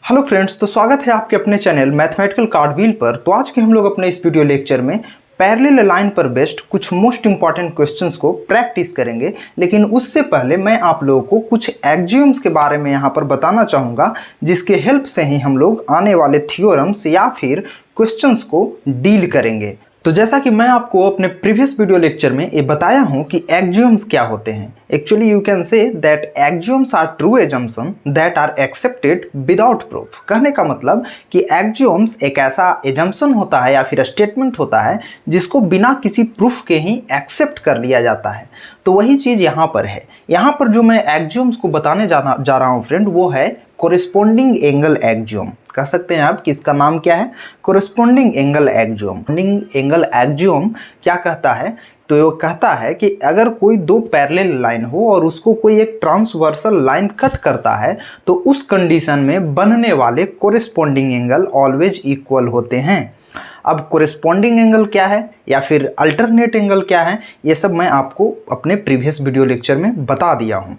Hello friends, तो स्वागत है आपके अपने चैनल मैथमेटिकल कार्ड व्हील पर। तो आज के हम लोग अपने इस वीडियो लेक्चर में पैरेलल लाइन पर बेस्ड कुछ मोस्ट इंपॉर्टेंट क्वेश्चंस को प्रैक्टिस करेंगे। लेकिन उससे पहले मैं आप लोगों को कुछ एक्सियोम्स के बारे में यहाँ पर बताना चाहूँगा, जिसके हेल्प से ही हम लोग आने वाले थ्योरम्स या फिर क्वेश्चंस को डील करेंगे। तो जैसा कि मैं आपको अपने प्रीवियस वीडियो लेक्चर में ये बताया हूँ कि एक्सियोम्स क्या होते हैं। Actually you can say that axioms are true assumption that are accepted without proof. कहने का मतलब कि एक्सियोम्स एक ऐसा एजम्पशन होता है या फिर स्टेटमेंट होता है जिसको बिना किसी प्रूफ के ही एक्सेप्ट कर लिया जाता है। तो वही चीज़ यहाँ पर है। यहाँ पर जो मैं एक्सियोम्स को बताने जा रहा हूँ फ्रेंड, वो है कोरिस्पोंडिंग एंगल एक्सियोम। कह सकते हैं आप कि इसका नाम क्या है, कोरिस्पोंडिंग एंगल एक्सियोम। एंगल एक्सियोम क्या कहता है, तो ये कहता है कि अगर कोई दो पैरेलल लाइन हो और उसको कोई एक ट्रांसवर्सल लाइन कट करता है तो उस कंडीशन में बनने वाले कोरिस्पोंडिंग एंगल ऑलवेज इक्वल होते हैं। अब कोरिस्पोंडिंग एंगल क्या है या फिर अल्टरनेट एंगल क्या है, ये सब मैं आपको अपने प्रीवियस वीडियो लेक्चर में बता दिया हूँ।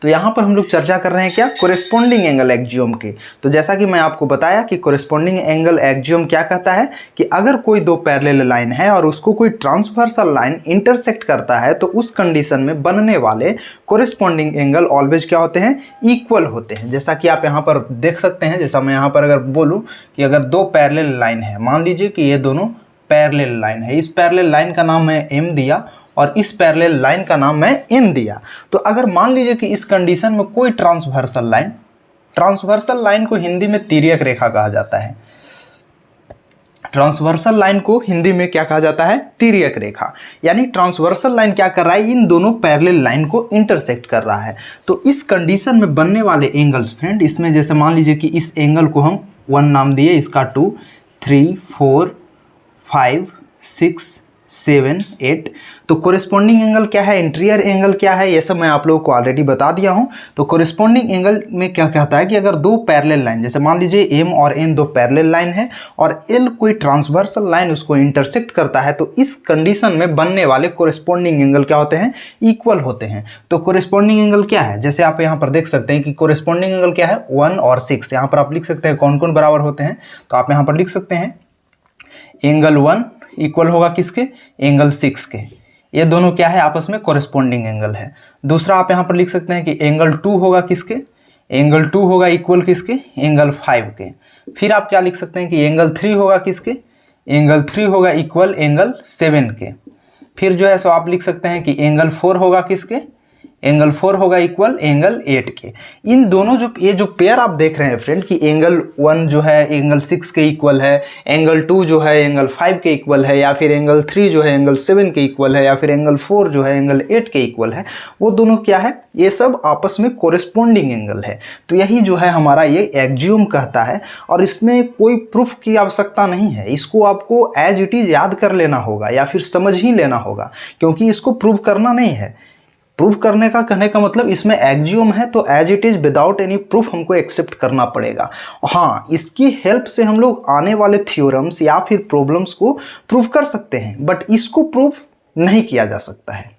तो यहाँ पर हम लोग चर्चा कर रहे हैं क्या, कोरिस्पोंडिंग एंगल एक्सियोम की। तो जैसा कि मैं आपको बताया कि कोरिस्पोंडिंग एंगल एक्सियोम क्या कहता है कि अगर कोई दो पैरेलल लाइन है और उसको कोई ट्रांसवर्सल लाइन इंटरसेक्ट करता है तो उस कंडीशन में बनने वाले कोरिस्पोंडिंग एंगल ऑलवेज क्या होते हैं, इक्वल होते हैं। जैसा कि आप यहाँ पर देख सकते हैं, जैसा मैं यहाँ पर अगर बोलूँ कि अगर दो पैरेलल लाइन है, मान लीजिए कि ये दोनों पैरेलल लाइन है, इस पैरेलल लाइन का नाम मैं एम दिया और इस पैरेलल लाइन का नाम मैं एन दिया। तो अगर मान लीजिए कि इस कंडीशन में कोई ट्रांसवर्सल लाइन को हिंदी में तिर्यक रेखा कहा जाता है। ट्रांसवर्सल लाइन को हिंदी में क्या कहा जाता है, तिर्यक रेखा। यानी ट्रांसवर्सल लाइन क्या कर रहा है, इन दोनों पैरेलल लाइन को इंटरसेक्ट कर रहा है। तो इस कंडीशन में बनने वाले एंगल्स फ्रेंड, इसमें जैसे मान लीजिए कि इस एंगल को हम 1 नाम दिए, इसका 2, 3, 4, 5, 6, 7, 8। तो कोरिस्पोंडिंग एंगल क्या है, इंटीरियर एंगल क्या है, ये सब मैं आप लोगों को ऑलरेडी बता दिया हूँ। तो कोरिस्पोंडिंग एंगल में क्या कहता है कि अगर दो पैरेलल लाइन, जैसे मान लीजिए एम और एन दो पैरेलल लाइन है और एल कोई ट्रांसवर्सल लाइन उसको इंटरसेक्ट करता है, तो इस कंडीशन में बनने वाले कोरिस्पोंडिंग एंगल क्या होते हैं, इक्वल होते हैं। तो कोरिस्पोंडिंग एंगल क्या है, जैसे आप यहाँ पर देख सकते हैं कि कोरिस्पोंडिंग एंगल क्या है, 1 और 6। यहाँ पर आप लिख सकते हैं कौन कौन बराबर होते हैं। तो आप यहाँ पर लिख सकते हैं एंगल 1 इक्वल होगा किसके, एंगल 6 के। ये दोनों क्या है, आपस में कोरिस्पोंडिंग एंगल है। दूसरा आप यहाँ पर लिख सकते हैं कि एंगल 2 होगा किसके, एंगल 2 होगा इक्वल किसके, एंगल 5 के। फिर आप क्या लिख सकते हैं कि एंगल 3 होगा किसके, एंगल 3 होगा इक्वल एंगल 7 के। फिर जो है सो आप लिख सकते हैं कि एंगल 4 होगा किसके, एंगल 4 होगा इक्वल एंगल 8 के। इन दोनों ये जो पेयर आप देख रहे हैं फ्रेंड कि एंगल 1 जो है एंगल 6 के इक्वल है, एंगल 2 जो है एंगल 5 के इक्वल है, या फिर एंगल 3 जो है एंगल 7 के इक्वल है, या फिर एंगल 4 जो है एंगल 8 के इक्वल है, वो दोनों क्या है, ये सब आपस में कोरिस्पोंडिंग एंगल है। तो यही जो है हमारा ये एक्सियोम कहता है। और इसमें कोई प्रूफ की आवश्यकता नहीं है, इसको आपको एज इट इज याद कर लेना होगा या फिर समझ ही लेना होगा, क्योंकि इसको प्रूव करना नहीं है। प्रूफ करने का कहने का मतलब इसमें एक्सियोम है तो as it is without any proof हमको एक्सेप्ट करना पड़ेगा। हाँ, इसकी हेल्प से हम लोग आने वाले थ्योरम्स या फिर प्रॉब्लम्स को प्रूव कर सकते हैं, बट इसको प्रूफ नहीं किया जा सकता है।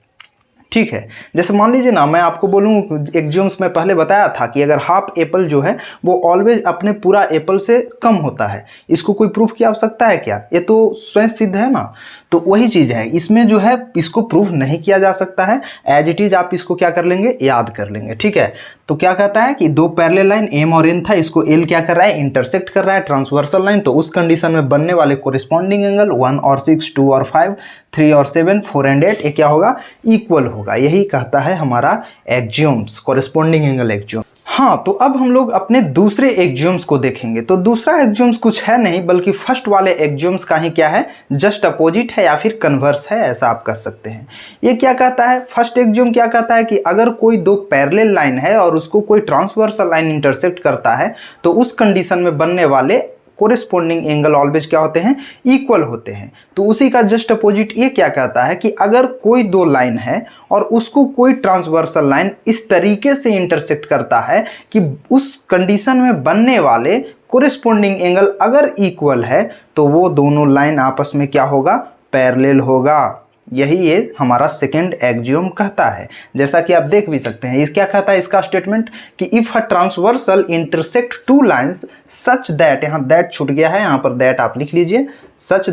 ठीक है, जैसे मान लीजिए ना, मैं आपको बोलूँ एक्सियोम्स में पहले बताया था कि अगर हाफ एप्पल जो है वो ऑलवेज अपने पूरा एप्पल से कम होता है। इसको कोई प्रूफ की आवश्यकता है क्या, ये तो स्वयं सिद्ध है ना। तो वही चीज़ है, इसमें जो है इसको प्रूफ नहीं किया जा सकता है, एज इट इज आप इसको क्या कर लेंगे, याद कर लेंगे। ठीक है, तो क्या कहता है कि दो पैरेलल लाइन एम और एन था, इसको एल क्या कर रहा है, इंटरसेक्ट कर रहा है ट्रांसवर्सल लाइन। तो उस कंडीशन में बनने वाले कोरिस्पोंडिंग एंगल 1 और 6, 2 और 5, 3 और 7, 4 और 8 ये क्या होगा, इक्वल होगा। यही कहता है हमारा एक्सियोम्स, कोरिस्पोंडिंग एंगल एक्सियोम। हाँ, तो अब हम लोग अपने दूसरे एक्सियोम्स को देखेंगे। तो दूसरा एक्सियोम्स कुछ है नहीं बल्कि फर्स्ट वाले एक्सियोम्स का ही क्या है, जस्ट अपोजिट है या फिर कन्वर्स है, ऐसा आप कह सकते हैं। ये क्या कहता है, फर्स्ट एक्सियोम क्या कहता है कि अगर कोई दो पैरेलल लाइन है और उसको कोई ट्रांसवर्सल लाइन इंटरसेक्ट करता है तो उस कंडीशन में बनने वाले कोरिस्पोंडिंग एंगल ऑलवेज क्या होते हैं, इक्वल होते हैं। तो उसी का जस्ट अपोजिट ये क्या कहता है कि अगर कोई दो लाइन है और उसको कोई ट्रांसवर्सल लाइन इस तरीके से इंटरसेक्ट करता है कि उस कंडीशन में बनने वाले कोरिस्पोंडिंग एंगल अगर इक्वल है तो वो दोनों लाइन आपस में क्या होगा, पैरेलल होगा। यही ये हमारा सेकेंड एक्सियोम कहता है। जैसा कि आप देख भी सकते हैं, इस क्या कहता है इसका स्टेटमेंट कि if a transversal intersect two lines such that, यहाँ दैट छूट गया है, यहाँ पर दैट आप लिख लीजिए, such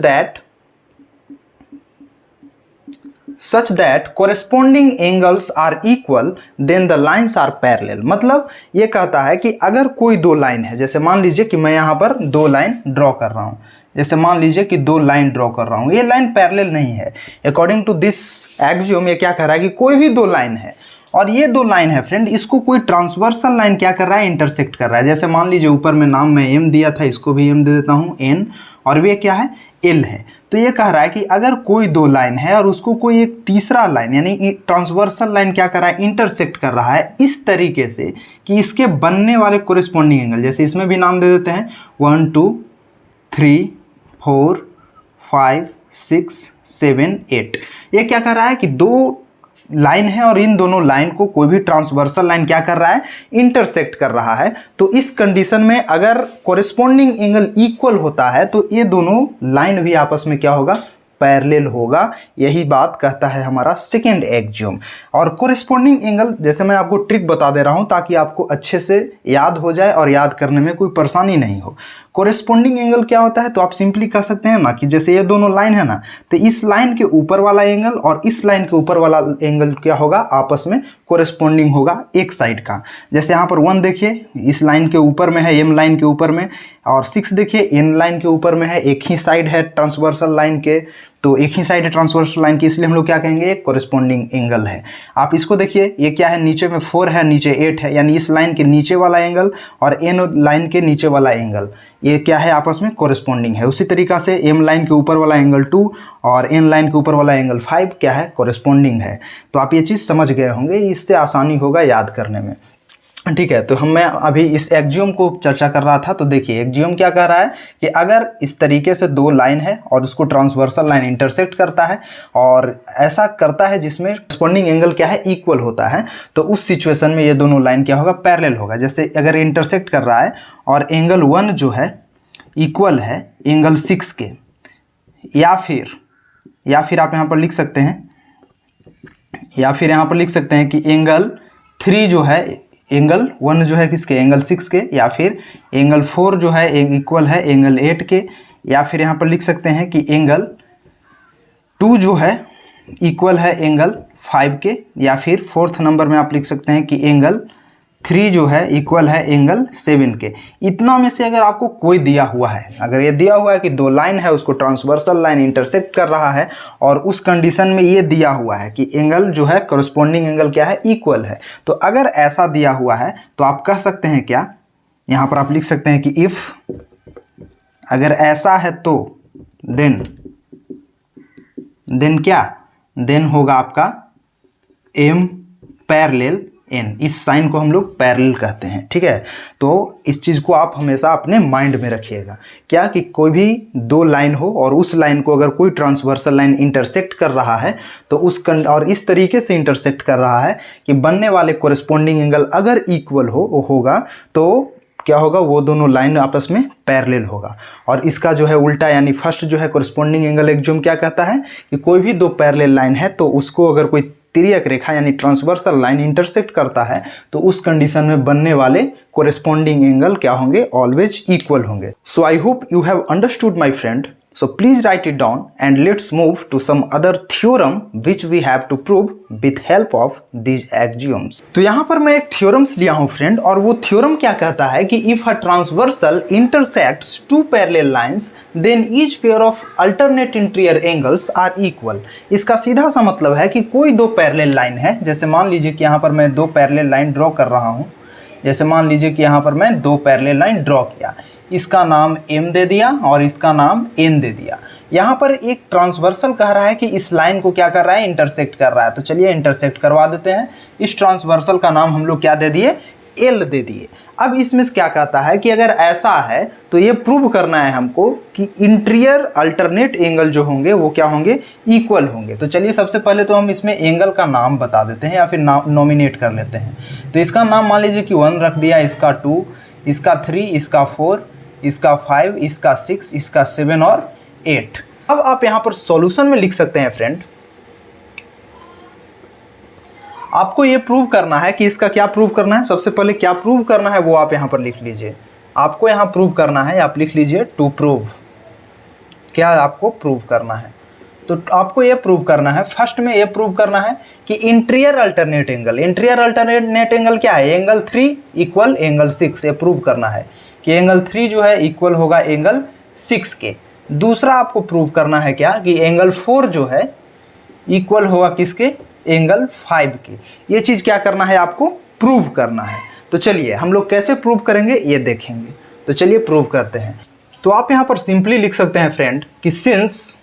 that corresponding angles are equal then the lines are parallel। मतलब ये कहता है कि अगर कोई दो लाइन है, जैसे मान लीजिए कि मैं यहाँ पर दो लाइन ड्रॉ कर रहा हूँ, जैसे मान लीजिए कि दो लाइन ड्रॉ कर रहा हूँ, ये लाइन पैरेलल नहीं है। अकॉर्डिंग टू दिस एक्सियोम ये क्या कह रहा है कि कोई भी दो लाइन है और ये दो लाइन है फ्रेंड, इसको कोई ट्रांसवर्सल लाइन क्या कर रहा है, इंटरसेक्ट कर रहा है। जैसे मान लीजिए ऊपर में नाम मैं एम दिया था, इसको भी एम दे देता हूँ एन, और ये क्या है एल है। तो ये कह रहा है कि अगर कोई दो लाइन है और उसको कोई एक तीसरा लाइन यानी ट्रांसवर्सल लाइन क्या कर रहा है, इंटरसेक्ट कर रहा है इस तरीके से कि इसके बनने वाले कोरिस्पॉन्डिंग एंगल, जैसे इसमें भी नाम दे देते हैं 1 2 3 4 5 6 7 8। ये क्या कर रहा है कि दो लाइन है और इन दोनों लाइन को कोई भी ट्रांसवर्सल लाइन क्या कर रहा है, इंटरसेक्ट कर रहा है। तो इस कंडीशन में अगर कोरिस्पॉन्डिंग एंगल इक्वल होता है तो ये दोनों लाइन भी आपस में क्या होगा, पैरेलल होगा। यही बात कहता है हमारा सेकेंड एक्सियोम। और कोरिस्पॉन्डिंग एंगल जैसे मैं आपको ट्रिक बता दे रहा हूं ताकि आपको अच्छे से याद हो जाए और याद करने में कोई परेशानी नहीं हो। कोरिस्पॉन्डिंग एंगल क्या होता है, तो आप सिंपली कह सकते हैं ना कि जैसे ये दोनों लाइन है ना, तो इस लाइन के ऊपर वाला एंगल और इस लाइन के ऊपर वाला एंगल क्या होगा, आपस में कोरिस्पॉन्डिंग होगा एक साइड का। जैसे यहाँ पर 1 देखिए इस लाइन के ऊपर में है, एम लाइन के ऊपर में, और 6 देखिए एन लाइन के ऊपर में है, एक ही साइड है ट्रांसवर्सल लाइन के, तो एक ही साइड है ट्रांसवर्सल लाइन की, इसलिए हम लोग क्या कहेंगे, एक कोरिस्पॉन्डिंग एंगल है। आप इसको देखिए ये क्या है, नीचे में 4 है नीचे 8 है, यानी इस लाइन के नीचे वाला एंगल और एन लाइन के नीचे वाला एंगल ये क्या है, आपस में कोरिस्पॉन्डिंग है। उसी तरीक़ा से एम लाइन के ऊपर वाला एंगल 2 और एन लाइन के ऊपर वाला एंगल 5 क्या है, कोरिस्पॉन्डिंग है। तो आप ये चीज़ समझ गए होंगे, इससे आसानी होगा याद करने में। ठीक है, तो मैं अभी इस एक्सियोम को चर्चा कर रहा था। तो देखिए एक्सियोम क्या कह रहा है कि अगर इस तरीके से दो लाइन है और उसको ट्रांसवर्सल लाइन इंटरसेक्ट करता है और ऐसा करता है जिसमें कॉरेस्पॉन्डिंग एंगल क्या है, इक्वल होता है, तो उस सिचुएशन में ये दोनों लाइन क्या होगा, पैरेलल होगा। जैसे अगर इंटरसेक्ट कर रहा है और एंगल 1 जो है इक्वल है एंगल 6 के, या फिर आप यहाँ पर लिख सकते हैं, कि एंगल 3 जो है एंगल 1 जो है किसके, एंगल 6 के, या फिर एंगल 4 जो है इक्वल है एंगल 8 के, या फिर यहाँ पर लिख सकते हैं कि एंगल 2 जो है इक्वल है एंगल 5 के, या फिर 4th नंबर में आप लिख सकते हैं कि एंगल 3 जो है इक्वल है एंगल 7 के। इतना में से अगर आपको कोई दिया हुआ है, अगर ये दिया हुआ है कि दो लाइन है उसको ट्रांसवर्सल लाइन इंटरसेक्ट कर रहा है और उस कंडीशन में ये दिया हुआ है कि एंगल जो है कॉरेस्पॉन्डिंग एंगल क्या है, इक्वल है, तो अगर ऐसा दिया हुआ है तो आप कह सकते हैं क्या, यहाँ पर आप लिख सकते हैं कि इफ, अगर ऐसा है तो देन होगा आपका एम पैरेलल एन। इस साइन को हम लोग पैरेलल कहते हैं। ठीक है, तो इस चीज़ को आप हमेशा अपने माइंड में रखिएगा, क्या कि कोई भी दो लाइन हो और उस लाइन को अगर कोई ट्रांसवर्सल लाइन इंटरसेक्ट कर रहा है तो और इस तरीके से इंटरसेक्ट कर रहा है कि बनने वाले कोरिस्पॉन्डिंग एंगल अगर इक्वल होगा तो क्या होगा, वो दोनों लाइन आपस में पैरेलल होगा। और इसका जो है उल्टा, यानी फर्स्ट जो है कोरिस्पॉन्डिंग एंगल एक्सियोम क्या कहता है कि कोई भी दो पैरेलल लाइन है तो उसको अगर कोई तिर्यक रेखा यानी ट्रांसवर्सल लाइन इंटरसेक्ट करता है तो उस कंडीशन में बनने वाले कोरिस्पॉन्डिंग एंगल क्या होंगे, ऑलवेज इक्वल होंगे। So I hope you have understood my friend. So please write it down and let's move to some other theorem which we have to prove with help of these axioms। तो यहाँ पर मैं एक theorems लिया हूँ friend, और वो theorem क्या कहता है कि if a transversal intersects two parallel lines then each pair of alternate interior angles are equal। इसका सीधा सा मतलब है कि कोई दो पैरेलल लाइन है, जैसे मान लीजिए कि यहाँ पर मैं दो पैरेलल लाइन ड्रॉ कर रहा हूँ, जैसे मान लीजिए कि यहाँ पर मैं दो पैरेलल लाइन ड्रॉ किया, इसका नाम m दे दिया और इसका नाम n दे दिया। यहाँ पर एक ट्रांसवर्सल कह रहा है कि इस लाइन को क्या कर रहा है, इंटरसेक्ट कर रहा है, तो चलिए इंटरसेक्ट करवा देते हैं। इस ट्रांसवर्सल का नाम हम लोग क्या दे दिए, L दे दिए। अब इसमें क्या कहता है कि अगर ऐसा है तो ये प्रूव करना है हमको कि इंटीरियर अल्टरनेट एंगल जो होंगे वो क्या होंगे, इक्वल होंगे। तो चलिए सबसे पहले तो हम इसमें एंगल का नाम बता देते हैं या फिर नॉमिनेट कर लेते हैं। तो इसका नाम मान लीजिए कि 1 रख दिया, इसका 2, इसका 3, इसका 4, इसका 5, इसका 6, इसका 7 और 8। अब आप यहाँ पर सॉल्यूशन में लिख सकते हैं फ्रेंड आपको ये प्रूव करना है कि इसका क्या प्रूव करना है, सबसे पहले क्या प्रूव करना है वो आप यहाँ पर लिख लीजिए। आपको यहाँ प्रूव करना है, आप लिख लीजिए टू प्रूव। क्या आपको प्रूव करना है, तो आपको ये प्रूव करना है, फर्स्ट में ये प्रूव करना है कि interior alternate angle, interior alternate angle क्या है, एंगल 3 इक्वल एंगल 6। ये प्रूव करना है कि एंगल 3 जो है इक्वल होगा एंगल 6 के। दूसरा आपको प्रूव करना है क्या, कि एंगल 4 जो है इक्वल होगा किसके, एंगल 5 के। ये चीज़ क्या करना है, आपको प्रूव करना है। तो चलिए हम लोग कैसे प्रूव करेंगे ये देखेंगे। तो चलिए प्रूव करते हैं। तो आप यहाँ पर सिंपली लिख सकते हैं फ्रेंड कि since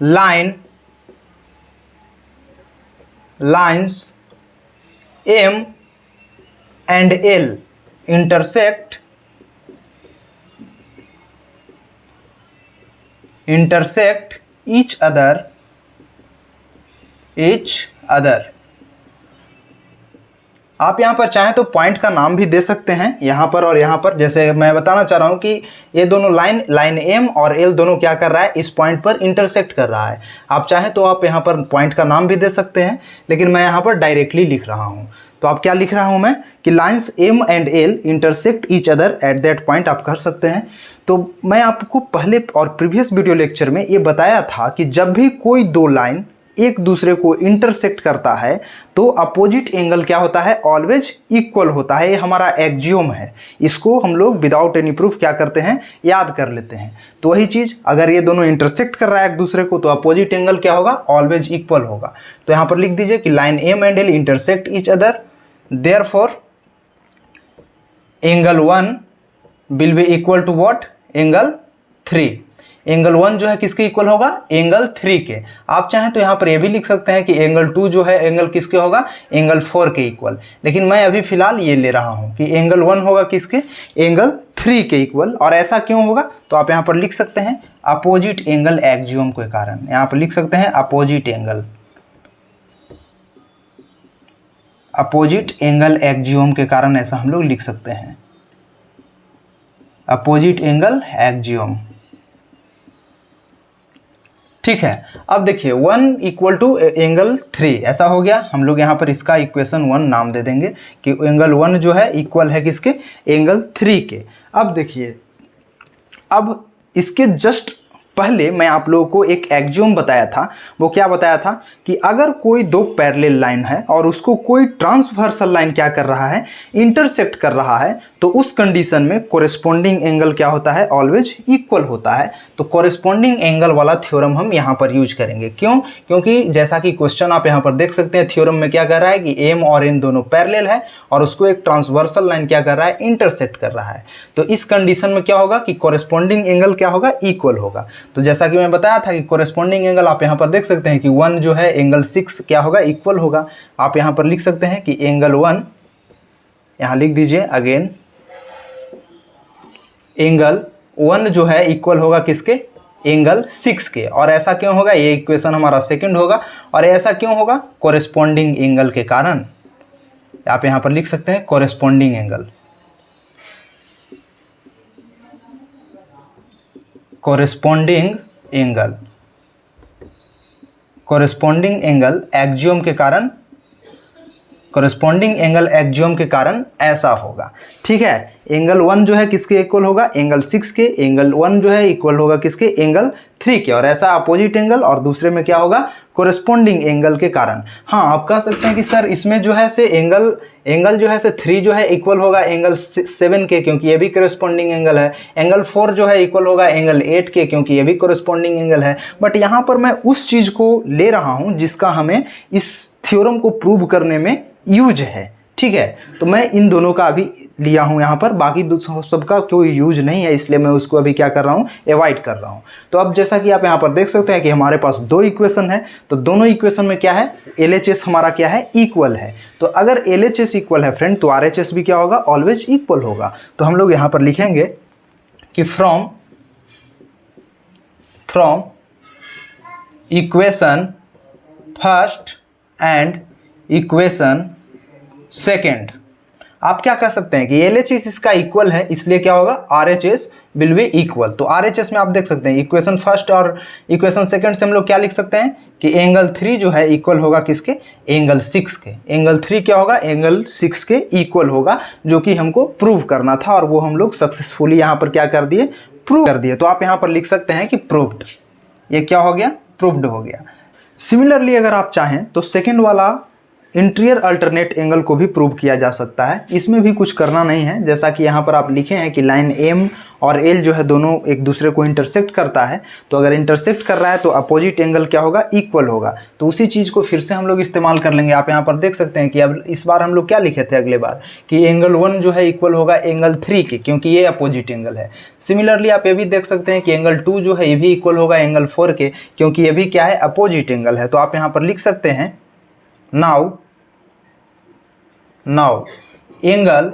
lines M and L intersect each other, आप यहाँ पर चाहें तो पॉइंट का नाम भी दे सकते हैं यहाँ पर और यहाँ पर। जैसे मैं बताना चाह रहा हूँ कि ये दोनों लाइन M और L दोनों क्या कर रहा है, इस पॉइंट पर इंटरसेक्ट कर रहा है। आप चाहें तो आप यहाँ पर पॉइंट का नाम भी दे सकते हैं, लेकिन मैं यहाँ पर डायरेक्टली लिख रहा हूँ। तो आप क्या लिख रहा हूँ मैं, कि lines M and L intersect each other at that point, आप कर सकते हैं। तो मैं आपको पहले और प्रीवियस वीडियो लेक्चर में ये बताया था कि जब भी कोई दो लाइन एक दूसरे को इंटरसेक्ट करता है तो अपोजिट एंगल क्या होता है, ऑलवेज इक्वल होता है। ये हमारा एक्जियोम है, इसको हम लोग विदाउट एनी प्रूफ क्या करते हैं, याद कर लेते हैं। तो वही चीज़, अगर ये दोनों इंटरसेक्ट कर रहा है एक दूसरे को तो अपोजिट एंगल क्या होगा, ऑलवेज इक्वल होगा। तो यहाँ पर लिख दीजिए कि line M and L intersect each other, therefore angle 1 will be equal to what, angle 3। Angle 1 जो है किसके इक्वल होगा, एंगल 3 के। आप चाहें तो यहाँ पर ये भी लिख सकते हैं कि एंगल 2 जो है एंगल किसके होगा, एंगल 4 के इक्वल। लेकिन मैं अभी फिलहाल ये ले रहा हूँ कि एंगल 1 होगा किसके, एंगल 3 के इक्वल। और ऐसा क्यों होगा, तो आप यहाँ पर लिख सकते हैं अपोजिट एंगल एक्जियोम के कारण। यहाँ पर लिख सकते हैं अपोजिट एंगल एक्जियोम के कारण, ऐसा हम लोग लिख सकते हैं, अपोजिट एंगल एक्जियोम। ठीक है। अब देखिए 1 इक्वल टू एंगल 3 ऐसा हो गया। हम लोग यहाँ पर इसका इक्वेशन 1 नाम दे देंगे कि एंगल 1 जो है इक्वल है किसके, एंगल 3 के। अब देखिए, अब इसके जस्ट पहले मैं आप लोगों को एक एक्जियोम बताया था। वो क्या बताया था कि अगर कोई दो पैरेलल लाइन है और उसको कोई ट्रांसवर्सल लाइन क्या कर रहा है, इंटरसेक्ट कर रहा है, तो उस कंडीशन में कोरेस्पोंडिंग एंगल क्या होता है, ऑलवेज इक्वल होता है। तो कोरेस्पोंडिंग एंगल वाला थ्योरम हम यहाँ पर यूज करेंगे। क्यों, क्योंकि जैसा कि क्वेश्चन आप यहाँ पर देख सकते हैं, थ्योरम में क्या कर रहा है कि M और N दोनों पैरेलल है और उसको एक ट्रांसवर्सल लाइन क्या कर रहा है, इंटरसेक्ट कर रहा है। तो इस कंडीशन में क्या होगा कि कोरेस्पोंडिंग एंगल क्या होगा, इक्वल होगा। तो जैसा कि मैं बताया था कि कोरेस्पोंडिंग एंगल आप यहाँ पर देख सकते हैं कि 1 जो है एंगल 6 क्या होगा, इक्वल होगा। आप यहाँ पर लिख सकते हैं कि एंगल 1, यहाँ लिख दीजिए अगेन, एंगल 1 जो है इक्वल होगा किसके, एंगल 6 के। और ऐसा क्यों होगा, ये इक्वेशन हमारा सेकंड होगा। और ऐसा क्यों होगा, कोरेस्पोंडिंग एंगल के कारण। आप यहाँ पर लिख सकते हैं corresponding angle, corresponding angle axiom के कारण, कोरेस्पोंडिंग एंगल एक्जियोम के कारण ऐसा होगा। ठीक है। एंगल 1 जो है किसके इक्वल होगा, एंगल 6 के। एंगल 1 जो है इक्वल होगा किसके, एंगल 3 के। और ऐसा अपोजिट एंगल, और दूसरे में क्या होगा, कोरेस्पोंडिंग एंगल के कारण। हाँ, आप कह सकते हैं कि सर इसमें जो है से एंगल जो है से 3 जो है इक्वल होगा एंगल 7 के, क्योंकि ये भी कोरेस्पोंडिंग एंगल है। एंगल 4 जो है इक्वल होगा एंगल 8 के, क्योंकि ये भी कोरेस्पोंडिंग एंगल है। बट यहाँ पर मैं उस चीज़ को ले रहा हूँ जिसका हमें इस थ्योरम को प्रूव करने में यूज है। ठीक है। तो मैं इन दोनों का अभी लिया हूँ यहाँ पर, बाकी सबका कोई यूज नहीं है, इसलिए मैं उसको अभी क्या कर रहा हूँ, एवॉइड कर रहा हूँ। तो अब जैसा कि आप यहाँ पर देख सकते हैं कि हमारे पास दो इक्वेशन है। तो दोनों इक्वेशन में क्या है, LHS हमारा क्या है, इक्वल है। तो अगर LHS इक्वल है फ्रेंड, तो RHS भी क्या होगा, ऑलवेज इक्वल होगा। तो हम लोग यहाँ पर लिखेंगे कि from equation first and equation second आप क्या कह सकते हैं कि LHS इसका इक्वल है, इसलिए क्या होगा RHS विल बी इक्वल। तो RHS में आप देख सकते हैं इक्वेशन फर्स्ट और इक्वेशन सेकंड से हम लोग क्या लिख सकते हैं कि एंगल 3 जो है इक्वल होगा किसके, एंगल 6 के। एंगल 3 क्या होगा, एंगल 6 के इक्वल होगा, जो कि हमको प्रूव करना था और वो हम लोग सक्सेसफुली यहाँ पर क्या कर दिए, प्रूव कर दिए। तो आप यहाँ पर लिख सकते हैं कि प्रूव्ड, ये क्या हो गया, प्रूव्ड हो गया। सिमिलरली अगर आप चाहें तो सेकेंड वाला इंटीरियर अल्टरनेट एंगल को भी प्रूव किया जा सकता है। इसमें भी कुछ करना नहीं है, जैसा कि यहाँ पर आप लिखे हैं कि लाइन M और L जो है दोनों एक दूसरे को इंटरसेक्ट करता है। तो अगर इंटरसेक्ट कर रहा है तो अपोजिट एंगल क्या होगा, इक्वल होगा। तो उसी चीज़ को फिर से हम लोग इस्तेमाल कर लेंगे। आप यहाँ पर देख सकते हैं कि अब इस बार हम लोग क्या लिखे थे अगले बार कि एंगल 1 जो है इक्वल होगा एंगल 3 के, क्योंकि ये अपोजिट एंगल है। सिमिलरली आप ये भी देख सकते हैं कि एंगल 2 जो है ये भी इक्वल होगा एंगल 4 के, क्योंकि ये भी क्या है, अपोजिट एंगल है। तो आप यहाँ पर लिख सकते हैं now angle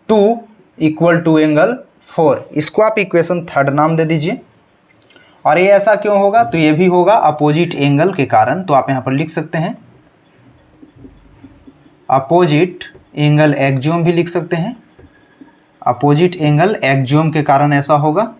2 equal to angle 4। इसको आप इक्वेशन थर्ड नाम दे दीजिए। और ये ऐसा क्यों होगा, तो ये भी होगा अपोजिट एंगल के कारण। तो आप यहाँ पर लिख सकते हैं अपोजिट एंगल एक्सियोम भी लिख सकते हैं, अपोजिट एंगल एक्सियोम के कारण ऐसा होगा,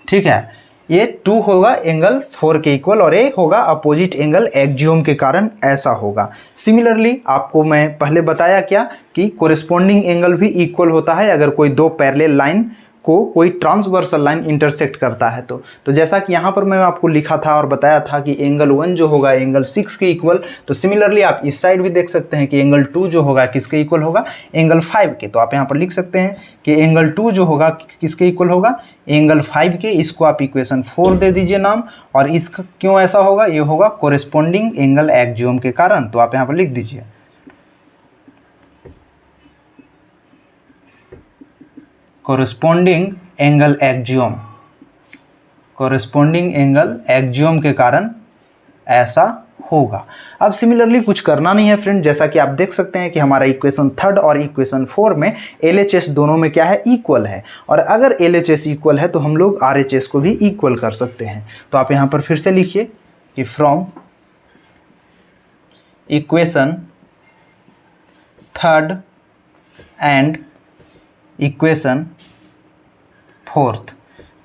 ठीक है। ये 2 होगा एंगल 4 के इक्वल और ये होगा अपोजिट एंगल एक्सियोम के कारण ऐसा होगा। सिमिलरली आपको मैं पहले बताया क्या कि कोरिस्पोंडिंग एंगल भी इक्वल होता है अगर कोई दो पैरेलल लाइन को कोई ट्रांसवर्सल लाइन इंटरसेक्ट करता है तो जैसा कि यहाँ पर मैं आपको लिखा था और बताया था कि एंगल 1 जो होगा एंगल 6 के इक्वल। तो सिमिलरली आप इस साइड भी देख सकते हैं कि एंगल 2 जो होगा किसके इक्वल होगा, एंगल 5 के। तो आप यहाँ पर लिख सकते हैं कि एंगल 2 जो होगा किसके इक्वल होगा, एंगल 5 के। इसको आप इक्वेशन 4 दे दीजिए नाम। और इसका क्यों ऐसा होगा, ये होगा कोरिस्पोंडिंग एंगल एक्सियोम के कारण। तो आप यहाँ पर लिख दीजिए कोरिस्पोंडिंग एंगल एक्सियोम, कोरिस्पोंडिंग एंगल एक्सियोम के कारण ऐसा होगा। अब सिमिलरली कुछ करना नहीं है फ्रेंड, जैसा कि आप देख सकते हैं कि हमारा इक्वेशन थर्ड और इक्वेशन 4 में LHS दोनों में क्या है, इक्वल है। और अगर LHS इक्वल है तो हम लोग RHS को भी इक्वल कर सकते हैं। तो आप यहाँ पर फिर से लिखिए कि from equation third and equation fourth,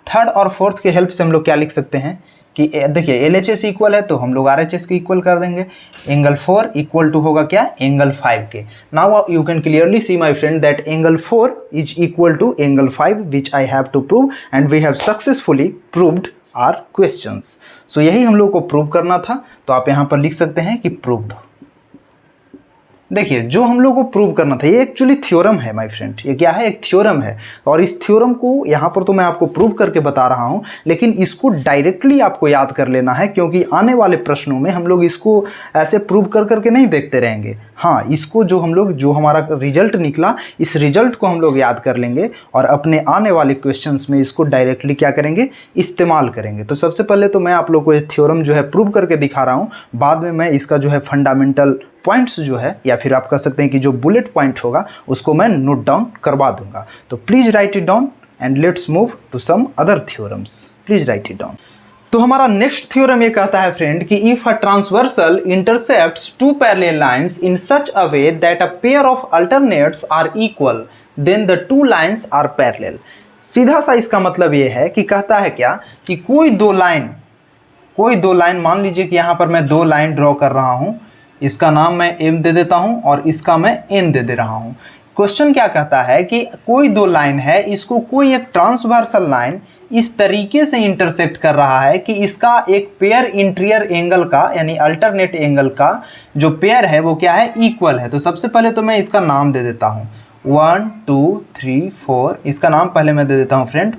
third और फोर्थ के हेल्प से हम लोग क्या लिख सकते हैं कि देखिए LHS इक्वल है तो हम लोग RHS को इक्वल कर देंगे। एंगल 4 इक्वल टू होगा क्या, एंगल 5 के। Now you can clearly see my friend that angle 4 is equal to angle 5 which I have to prove and we have successfully proved our questions. So यही हम लोग को prove करना था। तो आप यहाँ पर लिख सकते हैं कि प्रूव्ड। देखिए जो हम लोग को प्रूव करना था ये एक्चुअली थ्योरम है माय फ्रेंड, ये क्या है, एक थ्योरम है। और इस थ्योरम को यहाँ पर तो मैं आपको प्रूव करके बता रहा हूँ, लेकिन इसको डायरेक्टली आपको याद कर लेना है, क्योंकि आने वाले प्रश्नों में हम लोग इसको ऐसे प्रूव कर करके नहीं देखते रहेंगे। हाँ, इसको जो हमारा रिजल्ट निकला, इस रिजल्ट को हम लोग याद कर लेंगे और अपने आने वाले क्वेश्चंस में इसको डायरेक्टली क्या करेंगे, इस्तेमाल करेंगे। तो सबसे पहले तो मैं आप लोग को ये थ्योरम जो है प्रूव करके दिखा रहा हूँ, बाद में मैं इसका जो है फंडामेंटल पॉइंट्स जो है या फिर आप कह सकते हैं कि जो बुलेट पॉइंट होगा उसको मैं नोट डाउन करवा दूंगा। तो please write it down and let's move to some other theorems. Please write it down. तो हमारा नेक्स्ट थ्योरम ये कहता है फ्रेंड कि if a transversal intercepts two parallel lines in such a way that a pair of alternates are equal then the two lines are parallel. सीधा सा इसका मतलब ये है कि कहता है क्या कि कोई दो लाइन मान लीजिए कि यहाँ पर मैं दो लाइन ड्रॉ कर रहा हूँ, इसका नाम मैं M दे देता हूँ और इसका मैं N दे रहा हूँ। क्वेश्चन क्या कहता है कि कोई दो लाइन है, इसको कोई एक ट्रांसवर्सल लाइन इस तरीके से इंटरसेक्ट कर रहा है कि इसका एक पेयर इंटीरियर एंगल का यानी अल्टरनेट एंगल का जो पेयर है वो क्या है, इक्वल है। तो सबसे पहले तो मैं इसका नाम दे देता हूँ 1 2 3 4, इसका नाम पहले मैं दे देता हूँ फ्रेंड।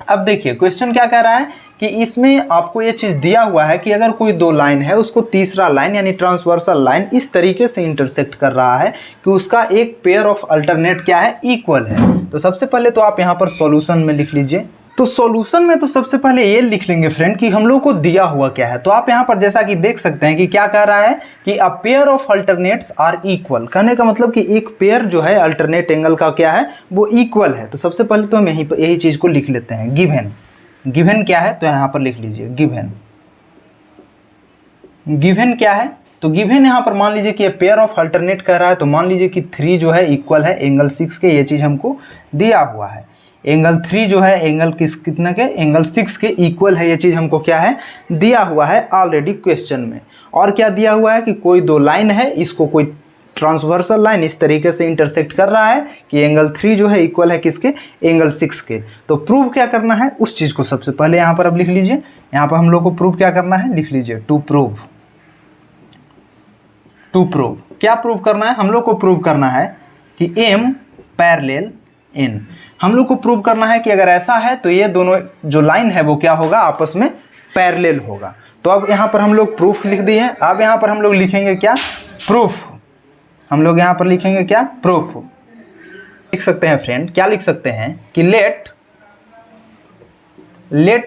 अब देखिए क्वेश्चन क्या कह रहा है कि इसमें आपको ये चीज़ दिया हुआ है कि अगर कोई दो लाइन है उसको तीसरा लाइन यानी ट्रांसवर्सल लाइन इस तरीके से इंटरसेक्ट कर रहा है कि उसका एक पेयर ऑफ अल्टरनेट क्या है, इक्वल है। तो सबसे पहले तो आप यहाँ पर सॉल्यूशन में लिख लीजिए। तो सॉल्यूशन में तो सबसे पहले ये लिख लेंगे फ्रेंड कि हम लोग को दिया हुआ क्या है। तो आप यहाँ पर जैसा कि देख सकते हैं कि क्या कह रहा है कि a pair of alternates are equal. कहने का मतलब कि एक पेयर जो है अल्टरनेट एंगल का क्या है, वो इक्वल है। तो सबसे पहले तो हम यही चीज़ को लिख लेते हैं। गिवन क्या है, तो यहाँ पर लिख लीजिए गिवन क्या है तो गिवन यहाँ पर मान लीजिए कि ये पेयर ऑफ अल्टरनेट कह रहा है, तो मान लीजिए कि 3 जो है इक्वल है एंगल 6 के, ये चीज़ हमको दिया हुआ है। एंगल 3 जो है एंगल कितने के, एंगल 6 के इक्वल है, ये चीज़ हमको क्या है दिया हुआ है ऑलरेडी क्वेश्चन में। और क्या दिया हुआ है कि कोई दो लाइन है, इसको कोई ट्रांसवर्सल लाइन इस तरीके से इंटरसेक्ट कर रहा है कि एंगल 3 जो है इक्वल है किसके, एंगल 6 के। तो प्रूव क्या करना है उस चीज़ को सबसे पहले यहाँ पर अब लिख लीजिए, यहाँ पर हम लोग को प्रूव क्या करना है, लिख लीजिए टू प्रूव क्या प्रूव करना है, हम लोग को प्रूव करना है कि m पैरेलल n। हम लोग को प्रूव करना है कि अगर ऐसा है तो ये दोनों जो लाइन है वो क्या होगा, आपस में पैरेलल होगा। तो अब यहाँ पर हम लोग प्रूफ लिख दिए हैं। अब यहाँ पर हम लोग लिखेंगे क्या, प्रूफ। हम लोग यहाँ पर लिखेंगे क्या, प्रूफ। लिख सकते हैं फ्रेंड, क्या लिख सकते हैं कि let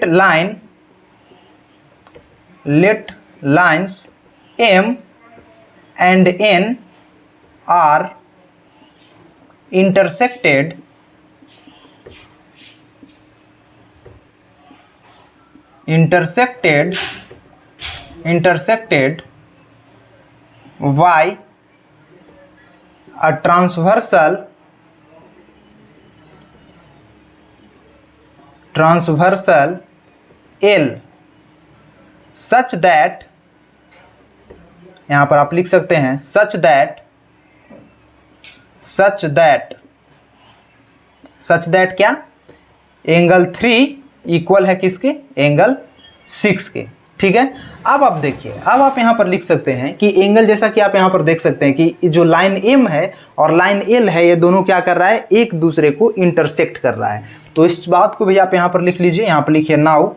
lines m and n are intersected by a transversal L such that, यहाँ पर आप लिख सकते हैं such that क्या, एंगल 3 इक्वल है किसके, एंगल 6 के। ठीक है, अब आप देखिए, अब आप यहाँ पर लिख सकते हैं कि एंगल, जैसा कि आप यहाँ पर देख सकते हैं कि जो लाइन M है और लाइन L है, ये दोनों क्या कर रहा है, एक दूसरे को इंटरसेक्ट कर रहा है। तो इस बात को भी आप यहाँ पर लिख लीजिए, यहाँ पर लिखिए now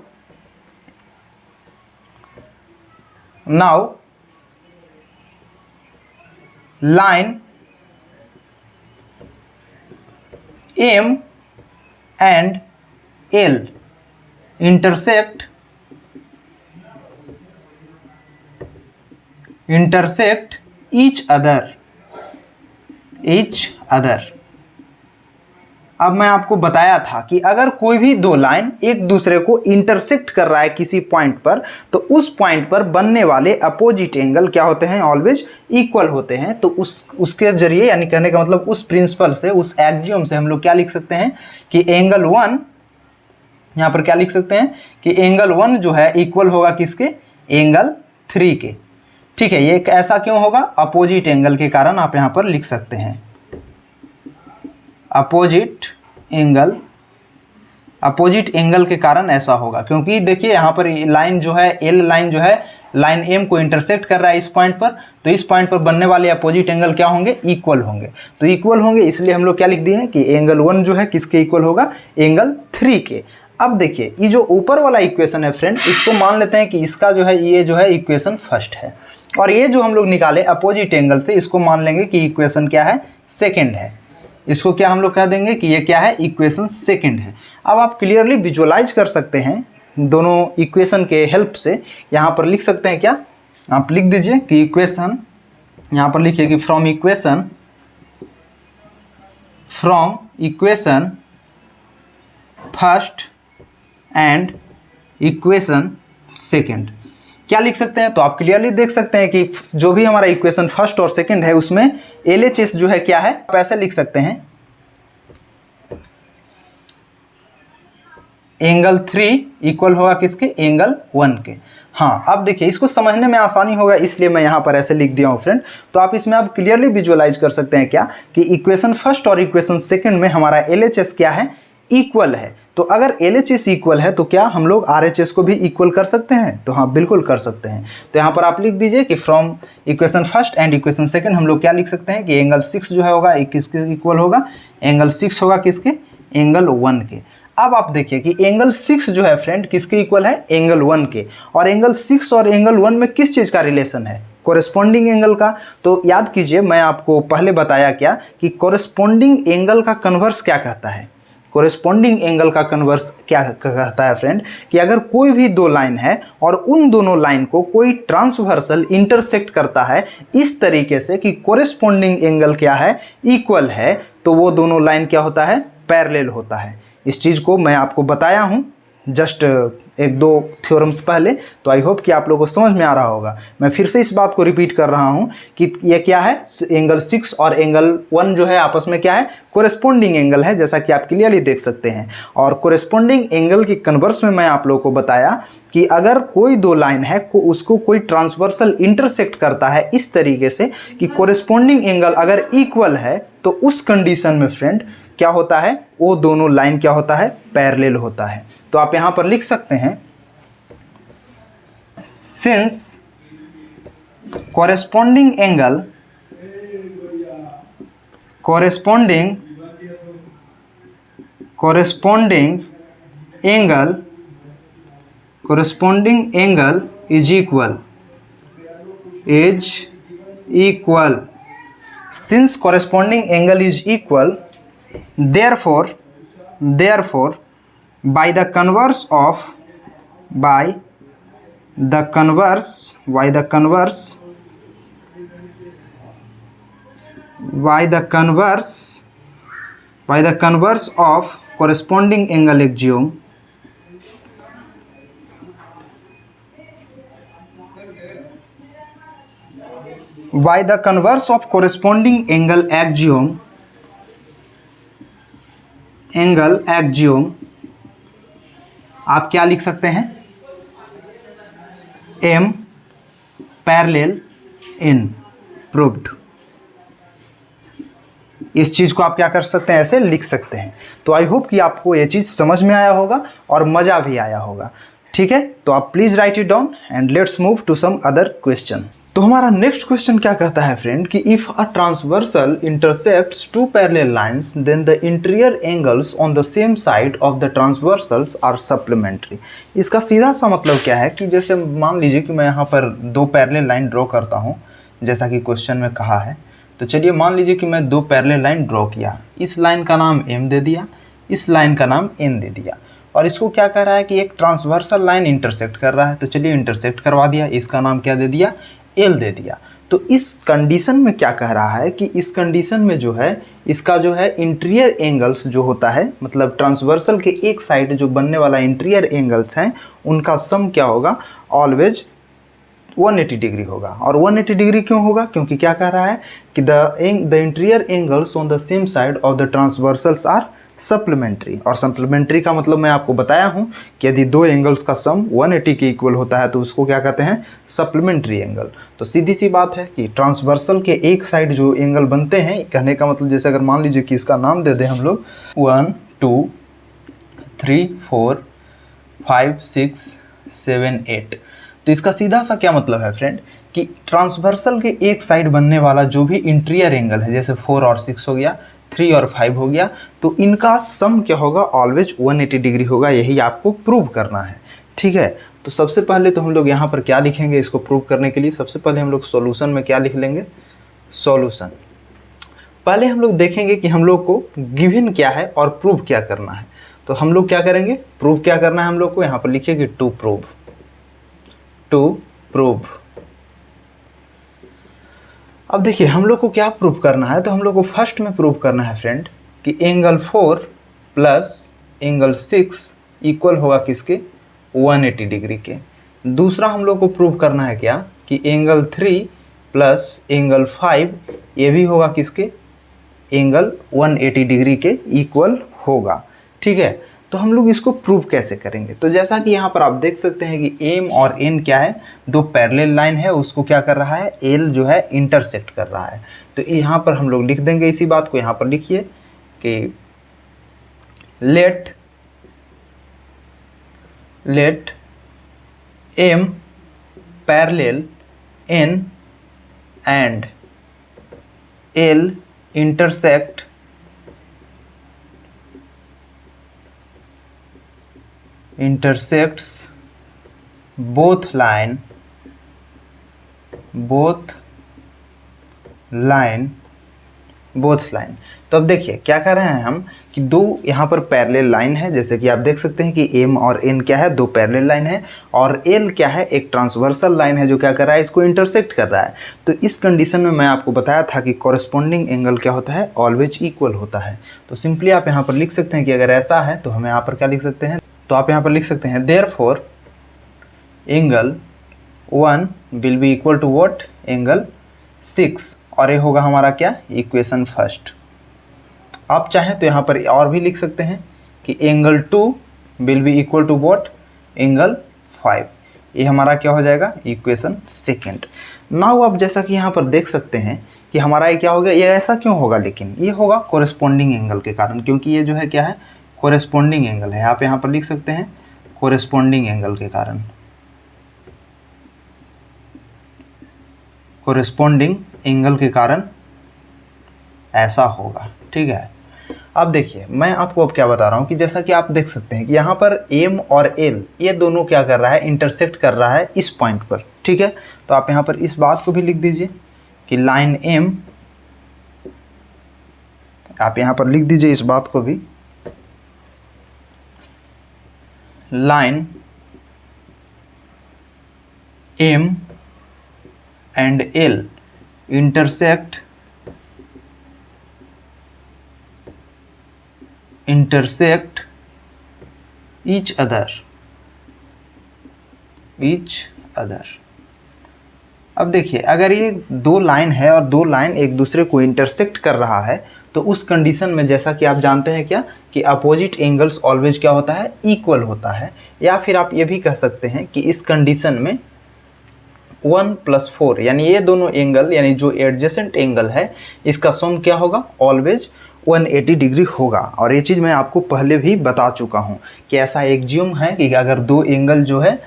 line M and L intersect each other। अब मैं आपको बताया था कि अगर कोई भी दो लाइन एक दूसरे को इंटरसेक्ट कर रहा है किसी पॉइंट पर, तो उस पॉइंट पर बनने वाले अपोजिट एंगल क्या होते हैं, ऑलवेज इक्वल होते हैं। तो उसके जरिए, यानी कहने का मतलब उस प्रिंसिपल से, उस एक्सियम से हम लोग क्या लिख सकते हैं कि एंगल 1, यहाँ पर क्या लिख सकते हैं कि एंगल 1 जो है इक्वल होगा किसके, एंगल 3 के। ठीक है, ये ऐसा क्यों होगा, अपोजिट एंगल के कारण आप यहाँ पर लिख सकते हैं अपोजिट एंगल के कारण ऐसा होगा, क्योंकि देखिए यहाँ पर लाइन जो है, एल लाइन जो है लाइन M को इंटरसेक्ट कर रहा है इस पॉइंट पर, तो इस पॉइंट पर बनने वाले अपोजिट एंगल क्या होंगे, इक्वल होंगे। तो इक्वल होंगे, इसलिए हम लोग क्या लिख दिए हैं कि एंगल 1 जो है किसके इक्वल होगा, एंगल 3 के। अब देखिए, ये जो ऊपर वाला इक्वेशन है फ्रेंड, इसको मान लेते हैं कि इसका जो है, ये जो है इक्वेशन फर्स्ट है, और ये जो हम लोग निकाले अपोजिट एंगल से, इसको मान लेंगे कि इक्वेशन क्या है, सेकेंड है। इसको क्या हम लोग कह देंगे कि ये क्या है, इक्वेशन सेकेंड है। अब आप क्लियरली विजुअलाइज कर सकते हैं दोनों इक्वेशन के हेल्प से। यहाँ पर लिख सकते हैं क्या, आप लिख दीजिए कि इक्वेशन, यहाँ पर लिखिए कि from equation first and equation second क्या लिख सकते हैं। तो आप क्लियरली देख सकते हैं कि जो भी हमारा इक्वेशन फर्स्ट और सेकेंड है उसमें LHS जो है क्या है, आप ऐसे लिख सकते हैं एंगल 3 इक्वल होगा किसके, एंगल 1 के। हाँ, अब देखिए, इसको समझने में आसानी होगा इसलिए मैं यहाँ पर ऐसे लिख दिया हूँ फ्रेंड। तो आप इसमें आप क्लियरली विजुअलाइज कर सकते हैं क्या कि इक्वेशन फर्स्ट और इक्वेशन सेकेंड में हमारा LHS क्या है, इक्वल है। तो अगर LHS इक्वल है तो क्या हम लोग RHS को भी इक्वल कर सकते हैं, तो हाँ बिल्कुल कर सकते हैं। तो यहाँ पर आप लिख दीजिए कि from equation first and equation second हम लोग क्या लिख सकते हैं कि एंगल 6 जो है होगा किसके इक्वल होगा, एंगल 6 होगा किसके, एंगल 1 के। अब आप देखिए कि एंगल 6 जो है फ्रेंड किसके इक्वल है, एंगल 1 के। और एंगल 6 और एंगल 1 में किस चीज़ का रिलेशन है, कोरेस्पोंडिंग एंगल का। तो याद कीजिए, मैं आपको पहले बताया क्या कि कोरेस्पोंडिंग एंगल का कन्वर्स क्या कहता है। कोरेस्पोंडिंग एंगल का कन्वर्स क्या कहता है फ्रेंड कि अगर कोई भी दो लाइन है और उन दोनों लाइन को कोई ट्रांसवर्सल इंटरसेक्ट करता है इस तरीके से कि कोरेस्पोंडिंग एंगल क्या है, इक्वल है, तो वो दोनों लाइन क्या होता है, पैरेलल होता है। इस चीज़ को मैं आपको बताया हूँ जस्ट एक दो थ्योरम्स पहले। तो आई होप कि आप लोगों को समझ में आ रहा होगा। मैं फिर से इस बात को रिपीट कर रहा हूँ कि ये क्या है, एंगल 6 और एंगल 1 जो है आपस में क्या है, कोरेस्पोंडिंग एंगल है, जैसा कि आप क्लियरली देख सकते हैं। और कोरेस्पोंडिंग एंगल की कन्वर्स में मैं आप लोगों को बताया कि अगर कोई दो लाइन है उसको कोई ट्रांसवर्सल इंटरसेक्ट करता है इस तरीके से कि कोरेस्पोंडिंग एंगल अगर इक्वल है, तो उस कंडीशन में फ्रेंड क्या होता है, वो दोनों लाइन क्या होता है, पैरेलल होता है। तो आप यहां पर लिख सकते हैं, since corresponding angle is equal since corresponding angle is equal, therefore by the converse of corresponding angle axiom, by the converse of corresponding angle axiom आप क्या लिख सकते हैं, M पैरेलल N प्रूव्ड। इस चीज को आप क्या कर सकते हैं, ऐसे लिख सकते हैं। तो आई होप कि आपको ये चीज समझ में आया होगा और मजा भी आया होगा। ठीक है, तो आप please write it down and let's move to some other question. तो हमारा नेक्स्ट क्वेश्चन क्या कहता है फ्रेंड कि if a transversal intersects two parallel lines then the interior angles on the same side of the transversals are supplementary. इसका सीधा सा मतलब क्या है कि जैसे मान लीजिए कि मैं यहाँ पर दो पैरेलल लाइन ड्रॉ करता हूँ, जैसा कि क्वेश्चन में कहा है। तो चलिए मान लीजिए कि मैं दो पैरेलल लाइन ड्रॉ किया, इस लाइन का नाम M दे दिया, इस लाइन का नाम N दे दिया, और इसको क्या कह रहा है कि एक ट्रांसवर्सल लाइन इंटरसेक्ट कर रहा है। तो चलिए इंटरसेक्ट करवा दिया, इसका नाम क्या दे दिया, L दे दिया। तो इस कंडीशन में क्या कह रहा है कि इस कंडीशन में जो है इसका जो है इंटीरियर एंगल्स जो होता है, मतलब ट्रांसवर्सल के एक साइड जो बनने वाला इंटीरियर एंगल्स हैं उनका सम क्या होगा, ऑलवेज 180 डिग्री होगा। और 180 डिग्री क्यों होगा, क्योंकि क्या कह रहा है कि the interior angles on the same side of the transversals are supplementary. और सप्लीमेंट्री का मतलब मैं आपको बताया हूं कि यदि दो एंगल्स का सम 180 के इक्वल होता है तो उसको क्या कहते हैं, सप्लीमेंट्री एंगल। तो सीधी सी बात है कि ट्रांसवर्सल के एक साइड जो एंगल बनते हैं, कहने का मतलब जैसे अगर मान लीजिए कि इसका नाम दे दें हम लोग 1 2 3 4 5 6 7 8। तो इसका सीधा सा क्या मतलब है फ्रेंड कि ट्रांसवर्सल के एक साइड बनने वाला जो भी इंटीरियर एंगल है, जैसे 4 और 6 हो गया, 3 और 5 हो गया, तो इनका सम क्या होगा, ऑलवेज 180 डिग्री होगा। यही आपको प्रूव करना है। ठीक है, तो सबसे पहले तो हम लोग यहाँ पर क्या लिखेंगे इसको प्रूव करने के लिए, सबसे पहले हम लोग सॉल्यूशन में क्या लिख लेंगे, सॉल्यूशन। पहले हम लोग देखेंगे कि हम लोग को गिवन क्या है और प्रूव क्या करना है। तो हम लोग क्या करेंगे, प्रूव क्या करना है हम लोग को, यहाँ पर लिखिए टू प्रूव। अब देखिए हम लोग को क्या प्रूव करना है, तो हम लोग को फर्स्ट में प्रूव करना है फ्रेंड कि एंगल 4 प्लस एंगल 6 इक्वल होगा किसके, 180 डिग्री के। दूसरा हम लोग को प्रूव करना है क्या कि एंगल 3 प्लस एंगल 5 ये भी होगा किसके, एंगल 180 डिग्री के इक्वल होगा। ठीक है, तो हम लोग इसको प्रूव कैसे करेंगे, तो जैसा कि यहाँ पर आप देख सकते हैं कि M और N क्या है, दो पैरेलल लाइन है, उसको क्या कर रहा है, L जो है इंटरसेक्ट कर रहा है। तो यहाँ पर हम लोग लिख देंगे इसी बात को, यहाँ पर लिखिए कि let M parallel N and L intersect both line तो अब देखिए क्या कर रहे हैं हम कि दो यहाँ पर पैरेलल लाइन है, जैसे कि आप देख सकते हैं कि M और N क्या है, दो पैरेलल लाइन है, और L क्या है, एक ट्रांसवर्सल लाइन है जो क्या कर रहा है, इसको इंटरसेक्ट कर रहा है। तो इस कंडीशन में मैं आपको बताया था कि कॉरेस्पॉन्डिंग एंगल क्या होता है, ऑलवेज इक्वल होता है। तो सिंपली आप यहाँ पर लिख सकते हैं कि अगर ऐसा है तो हम यहाँ पर क्या लिख सकते हैं, तो आप यहाँ पर लिख सकते हैं therefore angle 1 will be equal to what, angle 6, और ये होगा हमारा क्या, इक्वेशन फर्स्ट। आप चाहें तो यहाँ पर और भी लिख सकते हैं कि angle 2 will be equal to what, angle 5। ये हमारा क्या हो जाएगा, इक्वेशन सेकेंड। नाउ आप जैसा कि यहाँ पर देख सकते हैं कि हमारा ये क्या हो गया, ये ऐसा क्यों होगा, लेकिन ये होगा कोरेस्पोंडिंग एंगल के कारण, क्योंकि ये जो है क्या है, कोरेस्पोंडिंग एंगल है। आप यहाँ पर लिख सकते हैं कोरेस्पोंडिंग एंगल के कारण, कोरेस्पोंडिंग एंगल के कारण ऐसा होगा, ठीक है। अब देखिए मैं आपको अब क्या बता रहा हूँ कि जैसा कि आप देख सकते हैं कि यहाँ पर एम और एल ये दोनों क्या कर रहा है, इंटरसेक्ट कर रहा है इस पॉइंट पर, ठीक है। तो आप यहाँ पर इस बात को भी लिख दीजिए कि लाइन एम, आप यहाँ पर लिख दीजिए इस बात को भी, line M and L intersect each other। अब देखिए अगर ये दो लाइन है और दो लाइन एक दूसरे को इंटरसेक्ट कर रहा है तो उस कंडीशन में जैसा कि आप जानते हैं क्या कि अपोजिट एंगल्स ऑलवेज क्या होता है, इक्वल होता है। या फिर आप ये भी कह सकते हैं कि इस कंडीशन में 1 + 4 यानी ये दोनों एंगल यानी जो एडजेसेंट एंगल है इसका सम क्या होगा, ऑलवेज 180 डिग्री होगा। और ये चीज़ मैं आपको पहले भी बता चुका हूँ कि ऐसा एक्जियूम है कि अगर दो एंगल जो है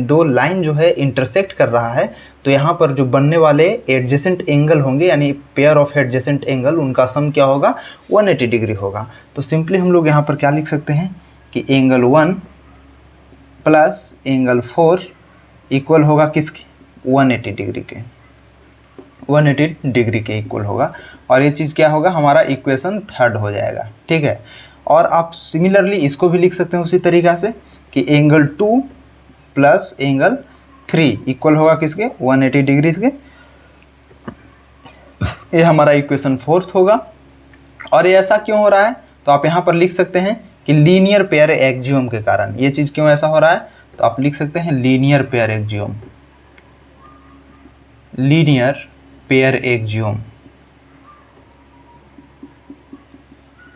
दो लाइन जो है इंटरसेक्ट कर रहा है तो यहाँ पर जो बनने वाले एडजेसेंट एंगल होंगे यानी पेयर ऑफ एडजेसेंट एंगल उनका सम क्या होगा, 180 डिग्री होगा। तो सिंपली हम लोग यहाँ पर क्या लिख सकते हैं कि एंगल 1 प्लस एंगल 4 इक्वल होगा किसके, 180 डिग्री के, 180 डिग्री के इक्वल होगा। और ये चीज़ क्या होगा, हमारा इक्वेशन थर्ड हो जाएगा, ठीक है। और आप सिमिलरली इसको भी लिख सकते हैं उसी तरीक़ा से कि एंगल 2 प्लस एंगल 3 इक्वल होगा किसके, 180 डिग्री के। ये हमारा इक्वेशन फोर्थ होगा। और ये ऐसा क्यों हो रहा है, तो आप यहाँ पर लिख सकते हैं कि लीनियर पेयर एक्जियोम के कारण ये चीज़ क्यों ऐसा हो रहा है, तो आप लिख सकते हैं linear pair Axiom, linear pair Axiom,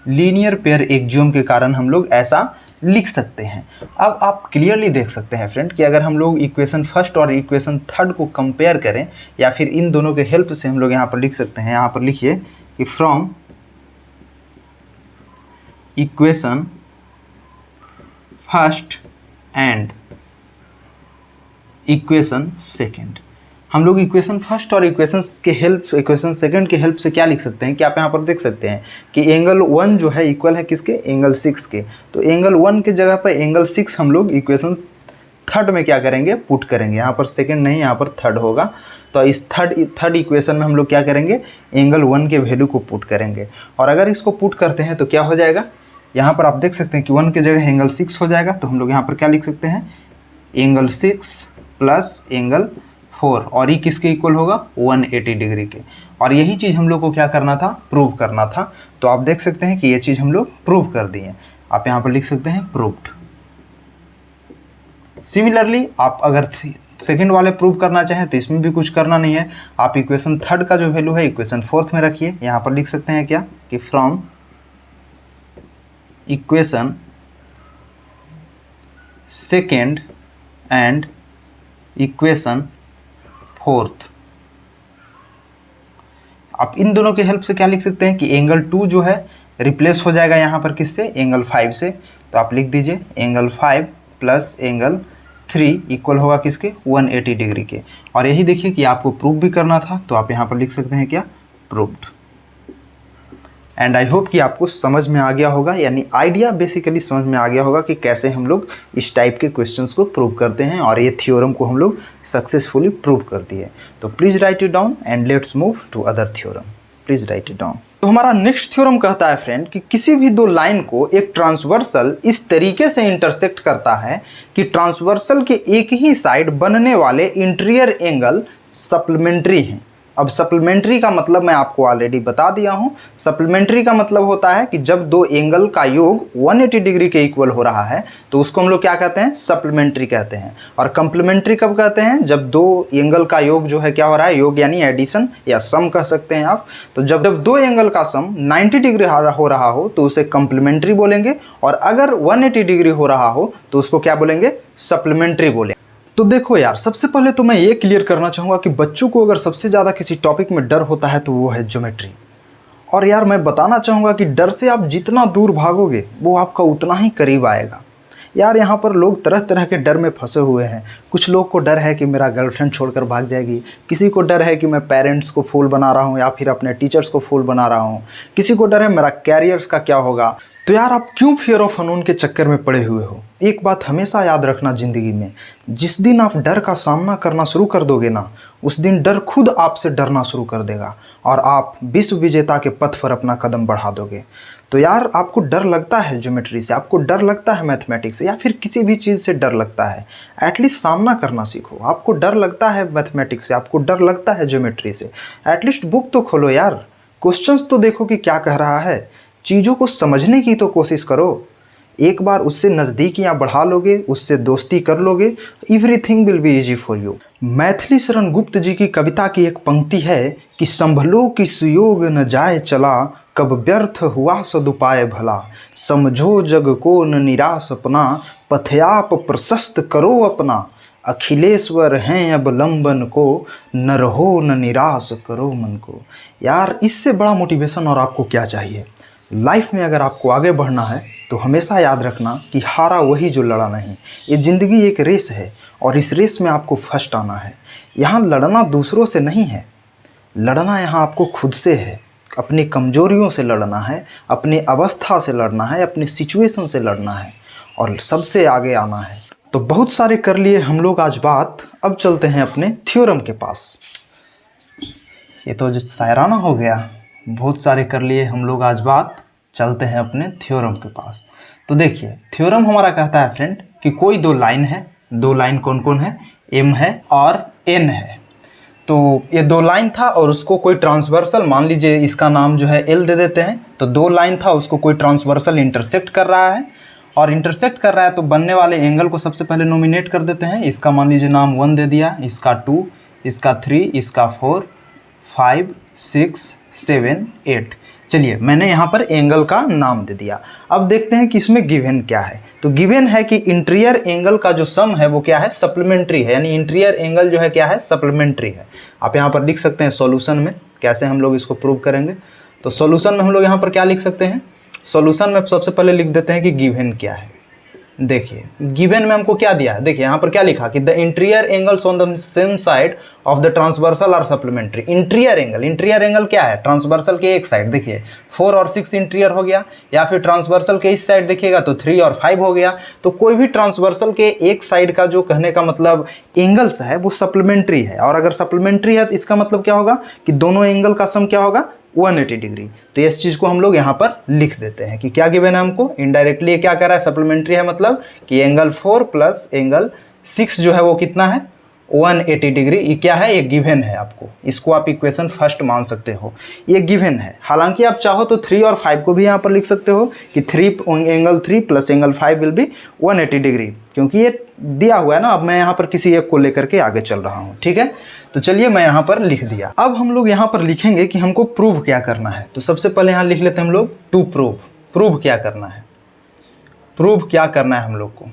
linear pair Axiom के कारण हम लोग ऐसा लिख सकते हैं। अब आप क्लियरली देख सकते हैं फ्रेंड कि अगर हम लोग इक्वेशन फर्स्ट और इक्वेशन थर्ड को कंपेयर करें या फिर इन दोनों के हेल्प से हम लोग यहाँ पर लिख सकते हैं, यहाँ पर लिखिए कि from equation first and equation second, हम लोग इक्वेशन फर्स्ट और इक्वेशन सेकंड के हेल्प से क्या लिख सकते हैं कि आप यहाँ पर देख सकते हैं कि एंगल 1 जो है इक्वल है किसके, एंगल 6 के। तो एंगल 1 के जगह पर एंगल 6 हम लोग इक्वेशन थर्ड में क्या करेंगे, पुट करेंगे। यहाँ पर सेकंड नहीं, यहाँ पर थर्ड होगा। तो इस थर्ड इक्वेशन में हम लोग क्या करेंगे, एंगल 1 के वैल्यू को पुट करेंगे। और अगर इसको पुट करते हैं तो क्या हो जाएगा, यहाँ पर आप देख सकते हैं कि 1 की जगह एंगल 6 हो जाएगा। तो हम लोग यहाँ पर क्या लिख सकते हैं, एंगल 6 प्लस एंगल 4, और ये किसके इक्वल होगा, 180 डिग्री के। और यही चीज़ हम लोग को क्या करना था, प्रूव करना था। तो आप देख सकते हैं कि ये चीज़ हम लोग प्रूव कर दिए। आप यहाँ पर लिख सकते हैं प्रूव्ड। सिमिलरली आप अगर सेकंड वाले प्रूव करना चाहें तो इसमें भी कुछ करना नहीं है, आप इक्वेशन थर्ड का जो वैल्यू है इक्वेशन फोर्थ में रखिए। यहाँ पर लिख सकते हैं क्या कि from equation second and equation fourth, आप इन दोनों के हेल्प से क्या लिख सकते हैं कि एंगल 2 जो है रिप्लेस हो जाएगा यहाँ पर किससे, एंगल 5 से। तो आप लिख दीजिए एंगल 5 प्लस एंगल 3 इक्वल होगा किसके, 180 डिग्री के। और यही देखिए कि आपको प्रूव भी करना था, तो आप यहाँ पर लिख सकते हैं क्या, प्रूव्ड। एंड आई होप कि आपको समझ में आ गया होगा, यानी आइडिया बेसिकली समझ में आ गया होगा कि कैसे हम लोग इस टाइप के क्वेश्चंस को प्रूव करते हैं। और ये थ्योरम को हम लोग सक्सेसफुली प्रूव कर दिए। तो please write it down and let's move to other theorem. Please write it down. तो हमारा नेक्स्ट थ्योरम कहता है फ्रेंड कि किसी भी दो लाइन को एक ट्रांसवर्सल इस तरीके से इंटरसेक्ट करता है कि ट्रांसवर्सल के एक ही साइड बनने वाले इंटीरियर एंगल सप्लीमेंट्री हैं। अब सप्लीमेंट्री का मतलब मैं आपको ऑलरेडी बता दिया हूँ। सप्लीमेंट्री का मतलब होता है कि जब दो एंगल का योग 180 डिग्री के इक्वल हो रहा है तो उसको हम लोग क्या कहते हैं, सप्लीमेंट्री कहते हैं। और कंप्लीमेंट्री कब कहते हैं, जब दो एंगल का योग जो है क्या हो रहा है, योग यानी एडिशन या सम कह सकते हैं आप। तो जब दो एंगल का सम 90 डिग्री हो रहा हो तो उसे कंप्लीमेंट्री बोलेंगे, और अगर 180 डिग्री हो रहा हो तो उसको क्या बोलेंगे, सप्लीमेंट्री बोलेंगे। तो देखो यार, सबसे पहले तो मैं ये क्लियर करना चाहूँगा कि बच्चों को अगर सबसे ज़्यादा किसी टॉपिक में डर होता है तो वो है ज्योमेट्री। और यार मैं बताना चाहूँगा कि डर से आप जितना दूर भागोगे वो आपका उतना ही करीब आएगा। यार यहाँ पर लोग तरह तरह के डर में फंसे हुए हैं। कुछ लोग को डर है कि मेरा गर्लफ्रेंड छोड़कर भाग जाएगी, किसी को डर है कि मैं पेरेंट्स को फूल बना रहा हूँ या फिर अपने टीचर्स को फूल बना रहा हूँ, किसी को डर है मेरा कैरियर्स का क्या होगा। तो यार आप क्यों फियर ऑफ अननोन के चक्कर में पड़े हुए हो। एक बात हमेशा याद रखना ज़िंदगी में, जिस दिन आप डर का सामना करना शुरू कर दोगे ना, उस दिन डर खुद आपसे डरना शुरू कर देगा और आप विश्व विजेता के पथ पर अपना कदम बढ़ा दोगे। तो यार आपको डर लगता है ज्योमेट्री से, आपको डर लगता है मैथमेटिक्स से, या फिर किसी भी चीज़ से डर लगता है, एटलीस्ट सामना करना सीखो। आपको डर लगता है मैथमेटिक्स से, आपको डर लगता है ज्योमेट्री से, एटलीस्ट बुक तो खोलो यार, क्वेश्चंस तो देखो कि क्या कह रहा है, चीज़ों को समझने की तो कोशिश करो। एक बार उससे नज़दीकियाँ बढ़ा लोगे, उससे दोस्ती कर लोगे, everything will be easy for you. Maithili Sharan Gupt जी की कविता की एक पंक्ति है कि संभलो कि सुयोग न जाए चला, कब व्यर्थ हुआ सदुपाय भला, समझो जग को न निराश अपना, पथयाप प्रशस्त करो अपना, अखिलेश्वर हैं अब लंबन को, न रहो न निराश करो मन को। यार इससे बड़ा मोटिवेशन और आपको क्या चाहिए। लाइफ में अगर आपको आगे बढ़ना है तो हमेशा याद रखना कि हारा वही जो लड़ा नहीं। ये ज़िंदगी एक रेस है और इस रेस में आपको फर्स्ट आना है। यहाँ लड़ना दूसरों से नहीं है, लड़ना यहाँ आपको खुद से है। अपनी कमजोरियों से लड़ना है, अपनी अवस्था से लड़ना है, अपनी सिचुएशन से लड़ना है और सबसे आगे आना है। तो बहुत सारे कर लिए हम लोग आज बात, अब चलते हैं अपने थ्योरम के पास। ये तो जो शायराना हो गया, बहुत सारे कर लिए हम लोग आज बात, चलते हैं अपने थ्योरम के पास। तो देखिए थ्योरम हमारा कहता है फ्रेंड कि कोई दो लाइन है, दो लाइन कौन कौन है, m है और n है। तो ये दो लाइन था और उसको कोई ट्रांसवर्सल, मान लीजिए इसका नाम जो है l दे देते हैं। तो दो लाइन था, उसको कोई ट्रांसवर्सल इंटरसेक्ट कर रहा है, और इंटरसेक्ट कर रहा है तो बनने वाले एंगल को सबसे पहले नोमिनेट कर देते हैं। इसका मान लीजिए नाम 1 दे दिया, इसका 2, इसका 3, इसका 4, 5, 6, 7, 8। चलिए मैंने यहाँ पर एंगल का नाम दे दिया। अब देखते हैं कि इसमें गिवन क्या है। तो गिवन है कि इंटीरियर एंगल का जो सम है वो क्या है, सप्लीमेंट्री है, यानी इंटीरियर एंगल जो है क्या है, सप्लीमेंट्री है। आप यहाँ पर लिख सकते हैं सॉल्यूशन में कैसे हम लोग इसको प्रूव करेंगे। तो सॉल्यूशन में हम लोग यहाँ पर क्या लिख सकते हैं, सॉल्यूशन में सबसे पहले लिख देते हैं कि गिवन क्या है। देखिए गिवन में हमको क्या दिया है, देखिए यहाँ पर क्या लिखा कि the interior angles on the same side of the transversal are supplementary. Interior angle क्या है, ट्रांसवर्सल के एक साइड, देखिए 4 और 6 इंटीरियर हो गया, या फिर ट्रांसवर्सल के इस साइड देखिएगा तो 3 और 5 हो गया। तो कोई भी ट्रांसवर्सल के एक साइड का जो कहने का मतलब एंगल्स है वो सप्लीमेंट्री है, और अगर सप्लीमेंट्री है तो इसका मतलब क्या होगा कि दोनों एंगल का सम क्या होगा, 180 डिग्री। तो इस चीज़ को हम लोग यहाँ पर लिख देते हैं कि क्या गिवन है हमको, इनडायरेक्टली क्या कर रहा है, सप्लीमेंट्री है मतलब कि एंगल 4 प्लस एंगल 6 जो है वो कितना है, 180 डिग्री। ये क्या है, ये गिवन है आपको, इसको आप इक्वेशन फर्स्ट मान सकते हो, ये गिवन है। हालांकि आप चाहो तो 3 और 5 को भी यहाँ पर लिख सकते हो कि angle 3 plus angle 5 will be 180 degree, क्योंकि ये दिया हुआ है ना। अब मैं यहाँ पर किसी एक को लेकर के आगे चल रहा हूँ, ठीक है। तो चलिए मैं यहाँ पर लिख दिया। अब हम लोग यहाँ पर लिखेंगे कि हमको प्रूव क्या करना है। तो सबसे पहले यहाँ लिख लेते हैं हम लोग टू प्रूव क्या करना है, प्रूव क्या करना है हम लोग को।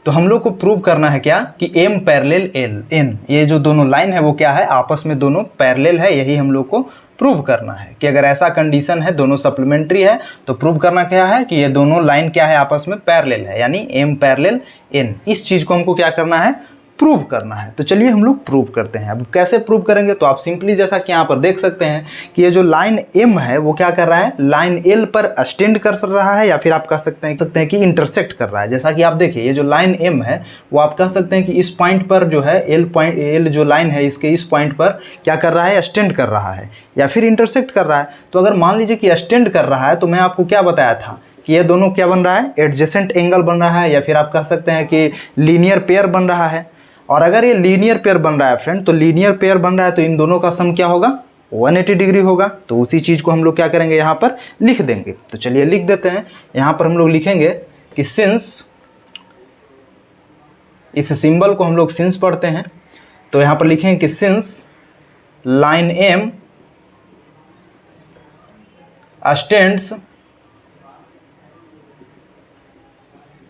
तो हम लोग को प्रूव करना है क्या कि m पैरेलल n, ये जो दोनों लाइन है वो क्या है, आपस में दोनों पैरेलल है। यही हम लोग को प्रूव करना है कि अगर ऐसा कंडीशन है, दोनों सप्लीमेंट्री है, तो प्रूव करना क्या है कि ये दोनों लाइन क्या है, आपस में पैरेलल है, यानी m पैरेलल n। इस चीज़ को हमको क्या करना है, प्रूव करना है। तो चलिए हम लोग प्रूव करते हैं। अब कैसे प्रूव करेंगे, तो आप सिंपली जैसा कि यहाँ पर देख सकते हैं कि ये जो लाइन m है वो क्या कर रहा है, लाइन l पर स्टैंड कर रहा है, या फिर आप कह सकते हैं कि इंटरसेक्ट कर रहा है। जैसा कि आप देखिए ये जो लाइन m है वो आप कह सकते हैं कि इस पॉइंट पर जो है l जो लाइन है इसके इस पॉइंट पर क्या कर रहा है, स्टैंड कर रहा है या फिर इंटरसेक्ट कर रहा है। तो अगर मान लीजिए कि स्टैंड कर रहा है तो मैं आपको क्या बताया था कि ये दोनों क्या बन रहा है, एडजेसेंट एंगल बन रहा है, या फिर आप कह सकते हैं कि लीनियर पेयर बन रहा है। और अगर ये लीनियर पेयर बन रहा है फ्रेंड, तो लीनियर पेयर बन रहा है तो इन दोनों का सम क्या होगा, 180 डिग्री होगा। तो उसी चीज़ को हम लोग क्या करेंगे, यहाँ पर लिख देंगे। तो चलिए लिख देते हैं। यहाँ पर हम लोग लिखेंगे कि सिंस, इस सिंबल को हम लोग सिंस पढ़ते हैं, तो यहाँ पर लिखेंगे कि since line M stands,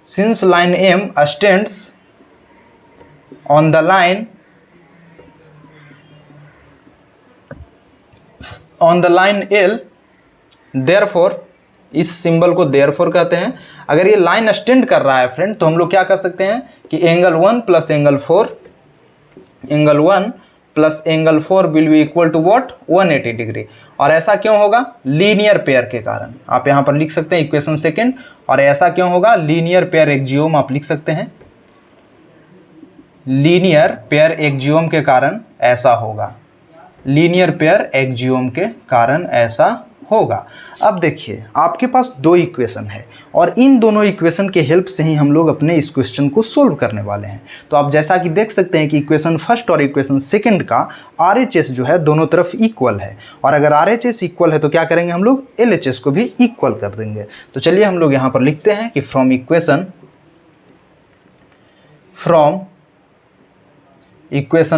since line M stands on the line L, therefore इस सिंबल को therefore कहते हैं। अगर ये लाइन स्टैंड कर रहा है फ्रेंड, तो हम लोग क्या कर सकते हैं कि angle 1 plus angle 4, angle 1 plus angle 4 will be equal to what, 180 degree. और ऐसा क्यों होगा, लीनियर पेयर के कारण। आप यहाँ पर लिख सकते हैं इक्वेशन सेकंड। और ऐसा क्यों होगा, लीनियर पेयर एक्जियोम आप लिख सकते हैं, लीनियर पेयर एक्जियोम के कारण ऐसा होगा, लीनियर पेयर एक्जियोम के कारण ऐसा होगा। अब देखिए आपके पास दो इक्वेशन है और इन दोनों इक्वेशन के हेल्प से ही हम लोग अपने इस क्वेश्चन को सोल्व करने वाले हैं। तो आप जैसा कि देख सकते हैं कि इक्वेशन फर्स्ट और इक्वेशन सेकंड का RHS जो है दोनों तरफ इक्वल है। और अगर RHS इक्वल है तो क्या करेंगे हम लोग, LHS को भी इक्वल कर देंगे। तो चलिए हम लोग यहाँ पर लिखते हैं कि फ्रॉम इक्वेशन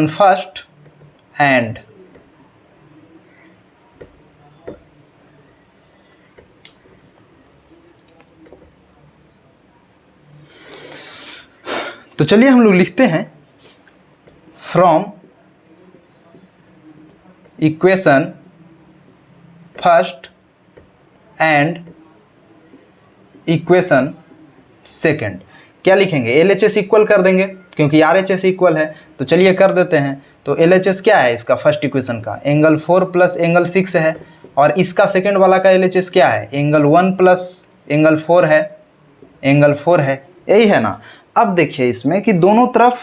फर्स्ट एंड तो चलिए हम लोग लिखते हैं from equation first and equation second. क्या लिखेंगे, LHS इक्वल कर देंगे क्योंकि RHS इक्वल है। तो चलिए कर देते हैं। तो LHS क्या है इसका, फर्स्ट इक्वेशन का एंगल 4 प्लस एंगल 6 है। और इसका सेकंड वाला का LHS क्या है, एंगल 1 प्लस एंगल 4 है, एंगल 4 है, यही है ना। अब देखिए इसमें कि दोनों तरफ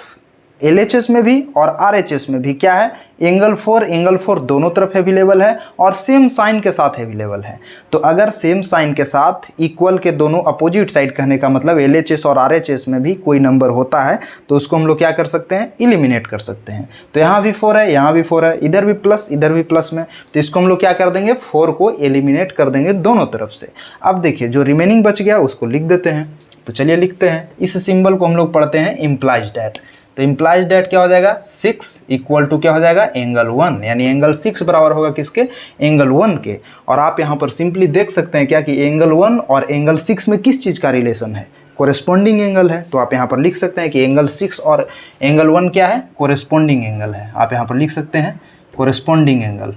LHS में भी और RHS में भी क्या है, एंगल 4 दोनों तरफ अवेलेबल है और सेम साइन के साथ अवेलेबल है। तो अगर सेम साइन के साथ इक्वल के दोनों अपोजिट साइड कहने का मतलब LHS और RHS में भी कोई नंबर होता है तो उसको हम लोग क्या कर सकते हैं, एलिमिनेट कर सकते हैं। तो यहाँ भी 4 है, यहाँ भी 4 है, इधर भी प्लस इधर भी प्लस में, तो इसको हम लोग क्या कर देंगे, 4 को एलिमिनेट कर देंगे दोनों तरफ से। अब देखिए जो रिमेनिंग बच गया उसको लिख देते हैं। तो चलिए लिखते हैं। इस सिंबल को हम लोग पढ़ते हैं इम्प्लाइज डैट। तो इम्प्लाइज डैट क्या हो जाएगा, 6 इक्वल टू क्या हो जाएगा, एंगल 1, यानी एंगल 6 बराबर होगा किसके, एंगल 1 के। और आप यहाँ पर सिंपली देख सकते हैं क्या कि एंगल 1 और एंगल 6 में किस चीज़ का रिलेशन है, कोरेस्पोंडिंग एंगल है। तो आप यहाँ पर लिख सकते हैं कि एंगल 6 और एंगल 1 क्या है, कोरेस्पोंडिंग एंगल है। आप यहाँ पर लिख सकते हैं कोरेस्पोंडिंग एंगल,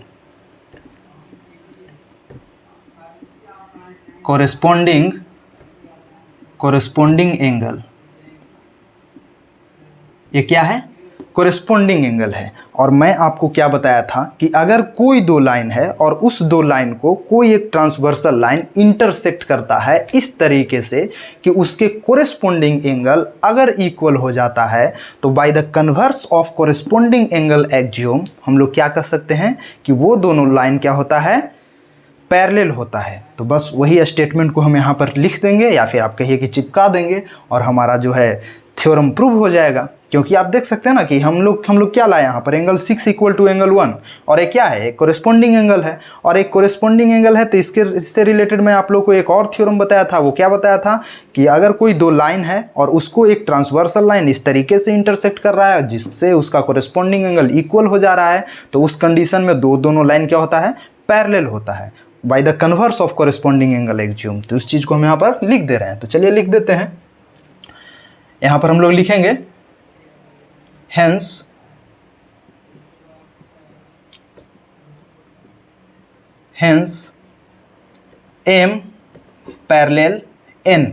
कोरेस्पोंडिंग एंगल, ये क्या है, कोरेस्पोंडिंग एंगल है। और मैं आपको क्या बताया था कि अगर कोई दो लाइन है और उस दो लाइन को कोई एक ट्रांसवर्सल लाइन इंटरसेक्ट करता है इस तरीके से कि उसके कोरेस्पोंडिंग एंगल अगर इक्वल हो जाता है तो bye the converse of corresponding angle axiom हम लोग क्या कर सकते हैं कि वो दोनों लाइन क्या होता है, पैरेलल होता है। तो बस वही स्टेटमेंट को हम यहाँ पर लिख देंगे या फिर आप कहिए कि चिपका देंगे और हमारा जो है थ्योरम प्रूव हो जाएगा। क्योंकि आप देख सकते हैं ना कि हम लोग क्या लाए यहाँ पर, एंगल 6 इक्वल टू एंगल 1, और एक क्या है, एक कोरेस्पोंडिंग एंगल है। और एक कोरेस्पोंडिंग एंगल है तो इससे रिलेटेड मैं आप लोग को एक और थ्योरम बताया था। वो क्या बताया था कि अगर कोई दो लाइन है और उसको एक ट्रांसवर्सल लाइन इस तरीके से इंटरसेक्ट कर रहा है जिससे उसका कोरेस्पोंडिंग एंगल इक्वल हो जा रहा है, तो उस कंडीशन में दोनों लाइन क्या होता है, पैरेलल होता है bye the converse of corresponding angle Axiom. तो उस चीज़ को हम यहाँ पर लिख दे रहे हैं। तो चलिए लिख देते हैं। यहाँ पर हम लोग लिखेंगे hence m parallel n,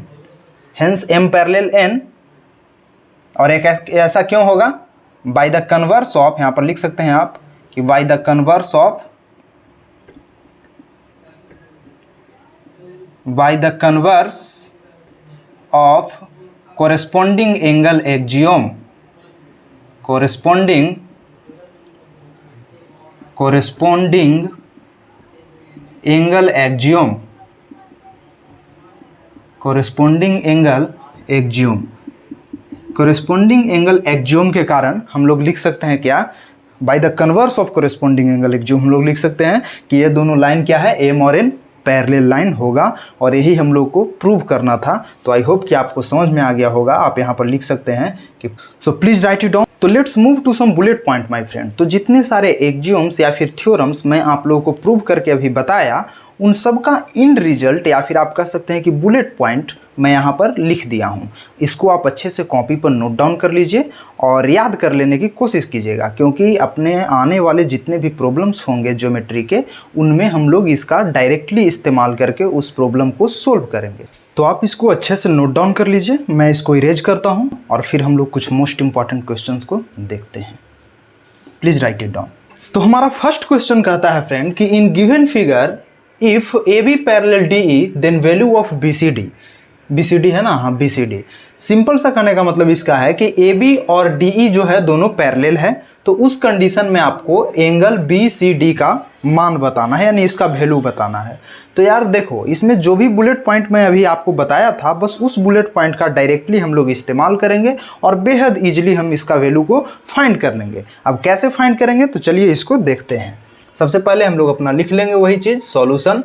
hence m parallel n। और एक ऐसा क्यों होगा, बाय द कन्वर्स ऑफ, यहाँ पर लिख सकते हैं आप कि by the converse of corresponding angle axiom, corresponding angle axiom, corresponding angle axiom. Corresponding angle axiom के कारण हम लोग लिख सकते हैं क्या, by the converse of corresponding angle axiom हम लोग लिख सकते हैं कि ये दोनों लाइन क्या है, एम और एन पैरेलल लाइन होगा, और यही हम लोग को प्रूव करना था। तो आई होप कि आपको समझ में आ गया होगा। आप यहाँ पर लिख सकते हैं कि so please write it down. तो let's move to some bullet point my friend. तो जितने सारे एक्जियोम्स या फिर थ्योरम्स मैं आप लोगों को प्रूव करके अभी बताया, उन सब का इन रिजल्ट या फिर आप कह सकते हैं कि बुलेट पॉइंट मैं यहाँ पर लिख दिया हूँ। इसको आप अच्छे से कॉपी पर नोट डाउन कर लीजिए और याद कर लेने की कोशिश कीजिएगा, क्योंकि अपने आने वाले जितने भी प्रॉब्लम्स होंगे ज्योमेट्री के, उनमें हम लोग इसका डायरेक्टली इस्तेमाल करके उस प्रॉब्लम को सोल्व करेंगे। तो आप इसको अच्छे से नोट डाउन कर लीजिए। मैं इसको इरेज करता हूँ और फिर हम लोग कुछ मोस्ट इंपॉर्टेंट क्वेश्चंस को देखते हैं। Please write it down. तो हमारा फर्स्ट क्वेश्चन कहता है फ्रेंड कि in given figure if A B parallel D E then value of B C D. B C D है ना, हाँ बी सी डी। सिंपल सा कहने का मतलब इसका है कि ए बी और डी ई जो है दोनों पैरेलल है, तो उस कंडीशन में आपको एंगल बी सी डी का मान बताना है, यानी इसका वैल्यू बताना है। तो यार देखो, इसमें जो भी बुलेट पॉइंट मैं अभी आपको बताया था, बस उस बुलेट पॉइंट का डायरेक्टली हम लोग इस्तेमाल करेंगे और बेहद ईजिली हम इसका वैल्यू को फाइंड कर लेंगे। अब कैसे फाइंड करेंगे, तो चलिए इसको देखते हैं। सबसे पहले हम लोग अपना लिख लेंगे वही चीज़, सॉल्यूशन।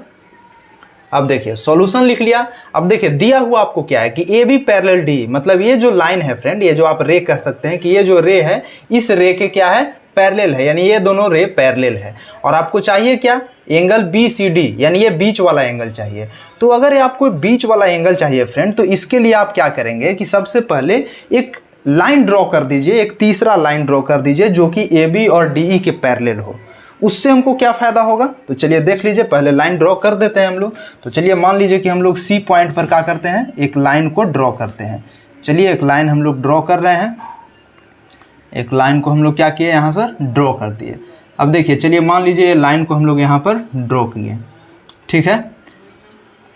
अब देखिए सॉल्यूशन लिख लिया। अब देखिए दिया हुआ आपको क्या है कि ए बी पैरेलल डी, मतलब ये जो लाइन है फ्रेंड, ये जो आप रे कह सकते हैं कि ये जो रे है, इस रे के क्या है, पैरेलल है, यानी ये दोनों रे पैरेलल है। और आपको चाहिए क्या, एंगल बी सी डी, यानी ये बीच वाला एंगल चाहिए। तो अगर ये आपको बीच वाला एंगल चाहिए फ्रेंड, तो इसके लिए आप क्या करेंगे कि सबसे पहले एक लाइन ड्रॉ कर दीजिए, एक तीसरा लाइन ड्रॉ कर दीजिए जो कि ए बी और डी ई के पैरेलल हो। उससे हमको क्या फ़ायदा होगा, तो चलिए देख लीजिए। पहले लाइन ड्रॉ कर देते हैं हम लोग। तो चलिए मान लीजिए कि हम लोग सी पॉइंट पर क्या करते हैं, एक लाइन को ड्रॉ करते हैं। चलिए एक लाइन हम लोग ड्रॉ कर रहे हैं। एक लाइन को हम लोग क्या किए, यहाँ सर ड्रॉ कर दिए। अब देखिए चलिए मान लीजिए लाइन को हम लोग यहाँ पर ड्रॉ किए, ठीक है,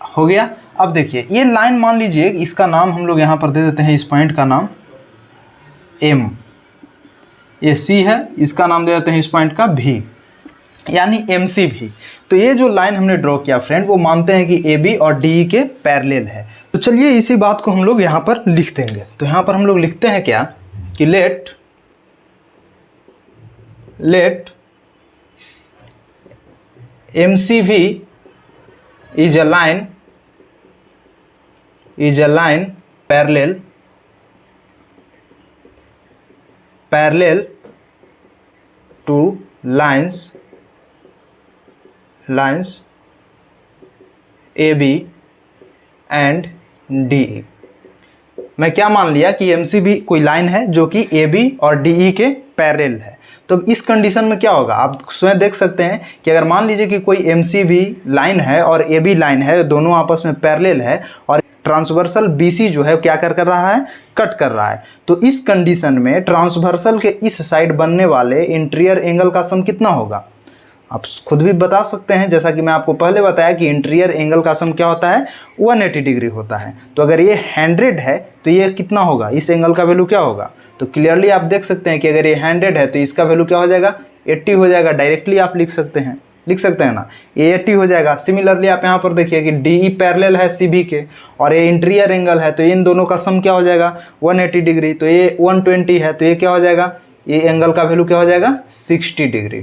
हो गया। अब देखिए ये लाइन मान लीजिए इसका नाम हम लोग यहाँ पर दे देते हैं, इस पॉइंट का नाम एम, ये सी है, इसका नाम दे देते हैं इस पॉइंट का भी, यानी एम सी भी। तो ये जो लाइन हमने ड्रॉ किया फ्रेंड, वो मानते हैं कि ए बी और डी ई के पैरेलल है। तो चलिए इसी बात को हम लोग यहाँ पर लिख देंगे। तो यहाँ पर हम लोग लिखते हैं क्या कि लेट एम सी भी is a line parallel to lines A B and D E. मैं क्या मान लिया कि एम सी भी कोई लाइन है जो कि ए बी और डी ई के पैरेलल है। तो इस कंडीशन में क्या होगा, आप स्वयं देख सकते हैं कि अगर मान लीजिए कि कोई एम सी भी लाइन है और ए बी लाइन है, दोनों आपस में पैरेलल है, और ट्रांसवर्सल बी सी जो है क्या कर रहा है, कट कर रहा है। तो इस कंडीशन में ट्रांसवर्सल के इस साइड बनने वाले इंटीरियर एंगल का सम कितना होगा, आप खुद भी बता सकते हैं। जैसा कि मैं आपको पहले बताया कि इंटीरियर एंगल का सम क्या होता है, 180 डिग्री होता है। तो अगर ये 100 है तो ये कितना होगा, इस एंगल का वैल्यू क्या होगा। तो क्लियरली आप देख सकते हैं कि अगर ये 100 है तो इसका वैल्यू क्या हो जाएगा, 80 हो जाएगा। डायरेक्टली आप लिख सकते हैं ना, ये 80 हो जाएगा। सिमिलरली आप यहाँ पर देखिए कि डी ई पैरेलल है सी बी के, और ये इंटीरियर एंगल है, तो इन दोनों का सम क्या हो जाएगा, 180 डिग्री। तो ये 120 है, तो ये क्या हो जाएगा, ये एंगल का वैल्यू क्या हो जाएगा, 60 डिग्री।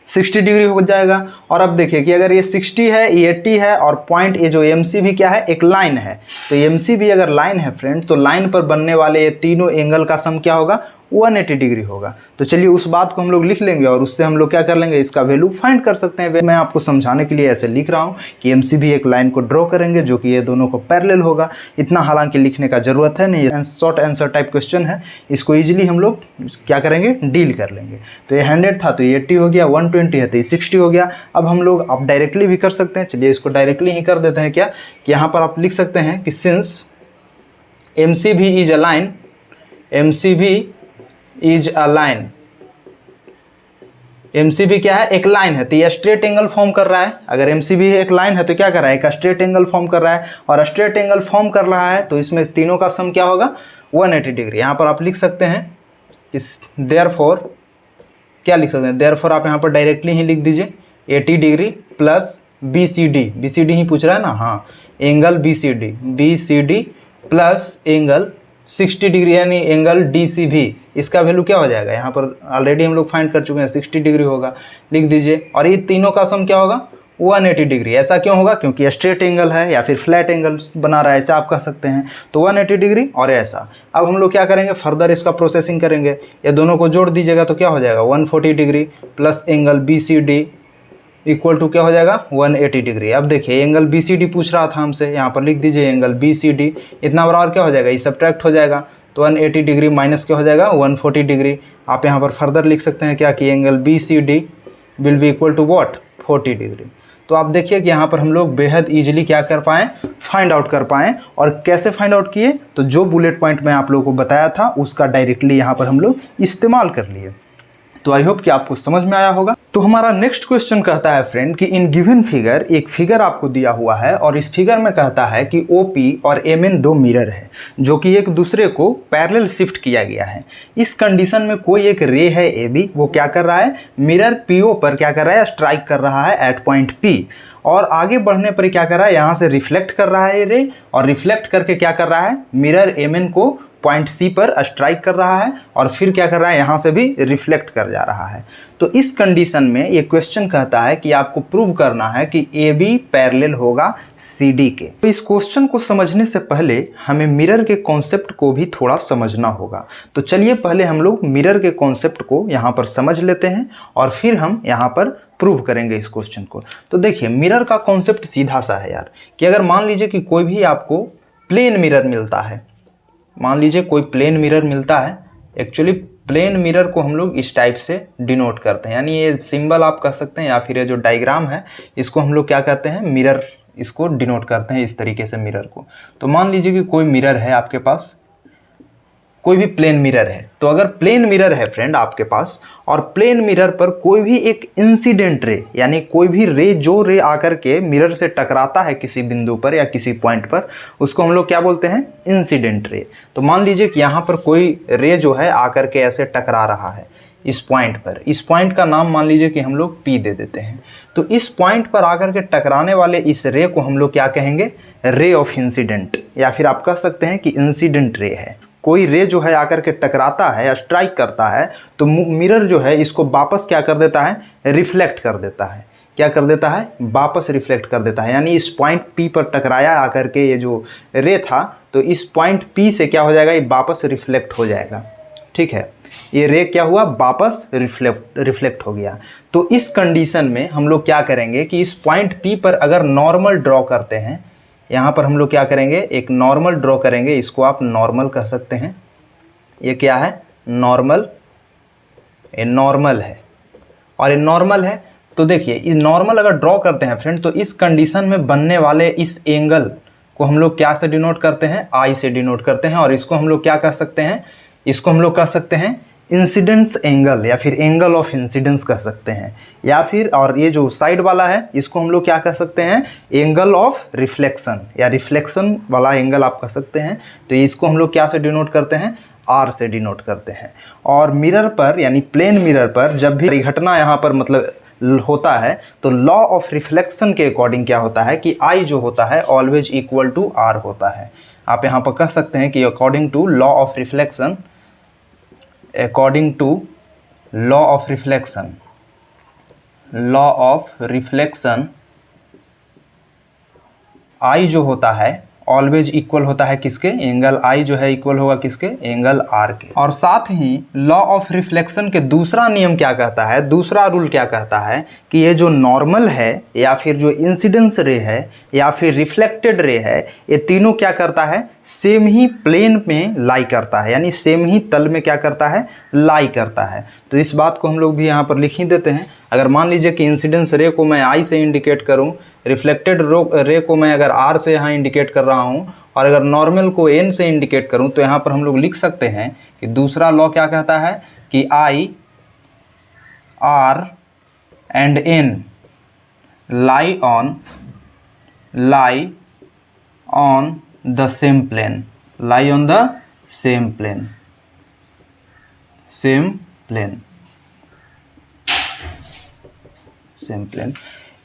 60 डिग्री हो जाएगा। और अब देखिए कि अगर ये 60 है, ये 80 है, और पॉइंट ये जो एम सी भी क्या है, एक लाइन है। तो एम सी भी अगर लाइन है फ्रेंड, तो लाइन पर बनने वाले ये तीनों एंगल का सम क्या होगा, 180 डिग्री होगा। तो चलिए उस बात को हम लोग लिख लेंगे और उससे हम लोग क्या कर लेंगे, इसका वैल्यू फाइंड कर सकते हैं। मैं आपको समझाने के लिए ऐसे लिख रहा हूँ कि एम सी भी एक लाइन को ड्रॉ करेंगे जो कि ये दोनों को पैरेलल होगा। इतना हालांकि लिखने का ज़रूरत है नहीं, शॉर्ट आंसर टाइप क्वेश्चन है, इसको ईजिली हम लोग क्या करेंगे, डील कर लेंगे। तो ये 100 था तो ये 80 हो गया, 120 है तो ये 60 हो गया। अब हम लोग आप डायरेक्टली भी कर सकते हैं। चलिए इसको डायरेक्टली ही कर देते हैं क्या, कि यहाँ पर आप लिख सकते हैं कि सिंस एम सी भी is a line, M C भी is a line, M C भी क्या है, एक लाइन है, तो ये स्ट्रेट एंगल फॉर्म कर रहा है। अगर एम सी भी एक लाइन है तो क्या कर रहा है, एक स्ट्रेट एंगल फॉर्म कर रहा है, और स्ट्रेट एंगल फॉर्म कर रहा है तो इसमें तीनों का सम क्या होगा, 180 डिग्री। यहाँ पर आप लिख सकते हैं इस देयरफॉर, क्या लिख सकते हैं, देयरफॉर आप यहाँ पर डायरेक्टली ही लिख दीजिए 80 degree plus B C D ही पूछ रहा है ना, हाँ, angle B C D plus angle 60 degree यानी एंगल DCV, इसका वैल्यू क्या हो जाएगा, यहाँ पर ऑलरेडी हम लोग फाइंड कर चुके हैं 60 डिग्री होगा, लिख दीजिए। और ये तीनों का सम क्या होगा 180 डिग्री। ऐसा क्यों होगा, क्योंकि स्ट्रेट एंगल है या फिर फ्लैट एंगल बना रहा है, ऐसा आप कह सकते हैं। तो 180 डिग्री और ऐसा। अब हम लोग क्या करेंगे, फर्दर इसका प्रोसेसिंग करेंगे। ये दोनों को जोड़ दीजिएगा तो क्या हो जाएगा 140 degree plus angle BCD equal to क्या हो जाएगा 180 डिग्री। अब देखिए एंगल BCD पूछ रहा था हमसे, यहाँ पर लिख दीजिए एंगल BCD इतना बराबर क्या हो जाएगा, ये सब्ट्रैक्ट हो जाएगा। तो 180 डिग्री माइनस क्या हो जाएगा 140 डिग्री। आप यहाँ पर फर्दर लिख सकते हैं क्या कि angle BCD will be equal to what 40 degree. तो आप देखिए कि यहाँ पर हम लोग बेहद ईजिली क्या कर पाएँ, फाइंड आउट कर पाएँ। और कैसे फाइंड आउट किए, तो जो बुलेट पॉइंट मैं आप लोगों को बताया था उसका डायरेक्टली यहाँ पर हम लोग इस्तेमाल कर लिए। तो आई होप कि आपको समझ में आया होगा। तो हमारा नेक्स्ट क्वेश्चन कहता है फ्रेंड कि इन गिवन फिगर, एक फिगर आपको दिया हुआ है और इस फिगर में कहता है कि OP और MN दो मिरर है जो कि एक दूसरे को पैरेलल शिफ्ट किया गया है। इस कंडीशन में कोई एक रे है AB, वो क्या कर रहा है, मिरर PO पर क्या कर रहा है, स्ट्राइक कर रहा है एट पॉइंट P, और आगे बढ़ने पर क्या कर रहा है, यहाँ से रिफ्लेक्ट कर रहा है ये रे, और रिफ्लेक्ट करके क्या कर रहा है, मिरर MN को पॉइंट C पर स्ट्राइक कर रहा है और फिर क्या कर रहा है, यहाँ से भी रिफ्लेक्ट कर जा रहा है। तो इस कंडीशन में ये क्वेश्चन कहता है कि आपको प्रूव करना है कि AB पैरेलल होगा CD के। तो इस क्वेश्चन को समझने से पहले हमें मिरर के कॉन्सेप्ट को भी थोड़ा समझना होगा। तो चलिए पहले हम लोग मिरर के कॉन्सेप्ट को यहाँ पर समझ लेते हैं और फिर हम यहाँ पर प्रूव करेंगे इस क्वेश्चन को। तो देखिए मिरर का कॉन्सेप्ट सीधा सा है यार, कि अगर मान लीजिए कि कोई भी आपको प्लेन मिरर मिलता है, मान लीजिए कोई प्लेन मिरर मिलता है। एक्चुअली प्लेन मिरर को हम लोग इस टाइप से डिनोट करते हैं, यानी ये सिंबल आप कह सकते हैं या फिर ये जो डायग्राम है इसको हम लोग क्या कहते हैं, मिरर, इसको डिनोट करते हैं इस तरीके से मिरर को। तो मान लीजिए कि कोई मिरर है आपके पास, कोई भी प्लेन मिरर है। तो अगर प्लेन मिरर है फ्रेंड आपके पास और प्लेन मिरर पर कोई भी एक इंसिडेंट रे, यानी कोई भी रे, जो रे आकर के मिरर से टकराता है किसी बिंदु पर या किसी पॉइंट पर, उसको हम लोग क्या बोलते हैं, इंसिडेंट रे। तो मान लीजिए कि यहाँ पर कोई रे जो है आकर के ऐसे टकरा रहा है इस पॉइंट पर, इस पॉइंट का नाम मान लीजिए कि हम लोग P दे देते हैं। तो इस पॉइंट पर आकर के टकराने वाले इस रे को हम लोग क्या कहेंगे, रे ऑफ इंसिडेंट, या फिर आप कह सकते हैं कि इंसिडेंट रे है। कोई रे जो है आकर के टकराता है या स्ट्राइक करता है तो मिरर जो है इसको वापस क्या कर देता है, रिफ्लेक्ट कर देता है। क्या कर देता है, वापस रिफ्लेक्ट कर देता है। यानी इस पॉइंट P पर टकराया आकर के ये जो रे था, तो इस पॉइंट P से क्या हो जाएगा, ये वापस रिफ्लेक्ट हो जाएगा। ठीक है, ये रे क्या हुआ, वापस रिफ्लेक्ट हो गया। तो इस कंडीशन में हम लोग क्या करेंगे कि इस पॉइंट P पर अगर नॉर्मल ड्रॉ करते हैं, यहाँ पर हम लोग क्या करेंगे, एक नॉर्मल ड्रॉ करेंगे, इसको आप नॉर्मल कह सकते हैं। ये क्या है, नॉर्मल, ये नॉर्मल है और ये नॉर्मल है। तो देखिए ये नॉर्मल अगर ड्रॉ करते हैं फ्रेंड, तो इस कंडीशन में बनने वाले इस एंगल को हम लोग क्या से डिनोट करते हैं, I से डिनोट करते हैं। और इसको हम लोग क्या कह सकते हैं, इसको हम लोग कह सकते हैं इंसिडेंस एंगल या फिर एंगल ऑफ इंसिडेंस कह सकते हैं, या फिर, और ये जो साइड वाला है इसको हम लोग क्या कह सकते हैं, एंगल ऑफ रिफ्लेक्शन या रिफ्लेक्शन वाला एंगल आप कह सकते हैं। तो इसको हम लोग क्या से डिनोट करते हैं, R से डिनोट करते हैं। और मिरर पर यानी प्लेन मिरर पर जब भी घटना यहाँ पर मतलब होता है तो लॉ ऑफ रिफ्लेक्शन के अकॉर्डिंग क्या होता है कि I जो होता है ऑलवेज इक्वल टू R होता है। आप यहाँ पर कह सकते हैं कि according to law of reflection, according to law of reflection, I जो होता है ऑलवेज इक्वल होता है किसके, एंगल I जो है इक्वल होगा किसके, एंगल R के। और साथ ही लॉ ऑफ रिफ्लेक्शन के दूसरा नियम क्या कहता है, दूसरा रूल क्या कहता है कि ये जो नॉर्मल है या फिर जो इंसिडेंस रे है या फिर रिफ्लेक्टेड रे है, ये तीनों क्या करता है, सेम ही प्लेन में लाई करता है, यानी सेम ही तल में क्या करता है, लाई करता है। तो इस बात को हम लोग भी यहाँ पर लिख ही देते हैं। अगर मान लीजिए कि इंसिडेंस रे को मैं I से इंडिकेट करूँ, रिफ्लेक्टेड रे को मैं अगर R से यहाँ इंडिकेट कर रहा हूँ, और अगर नॉर्मल को N से इंडिकेट करूँ, तो यहाँ पर हम लोग लिख सकते हैं कि दूसरा लॉ क्या कहता है कि I, R and N lie on the same plane, lie on the same plane, same plane.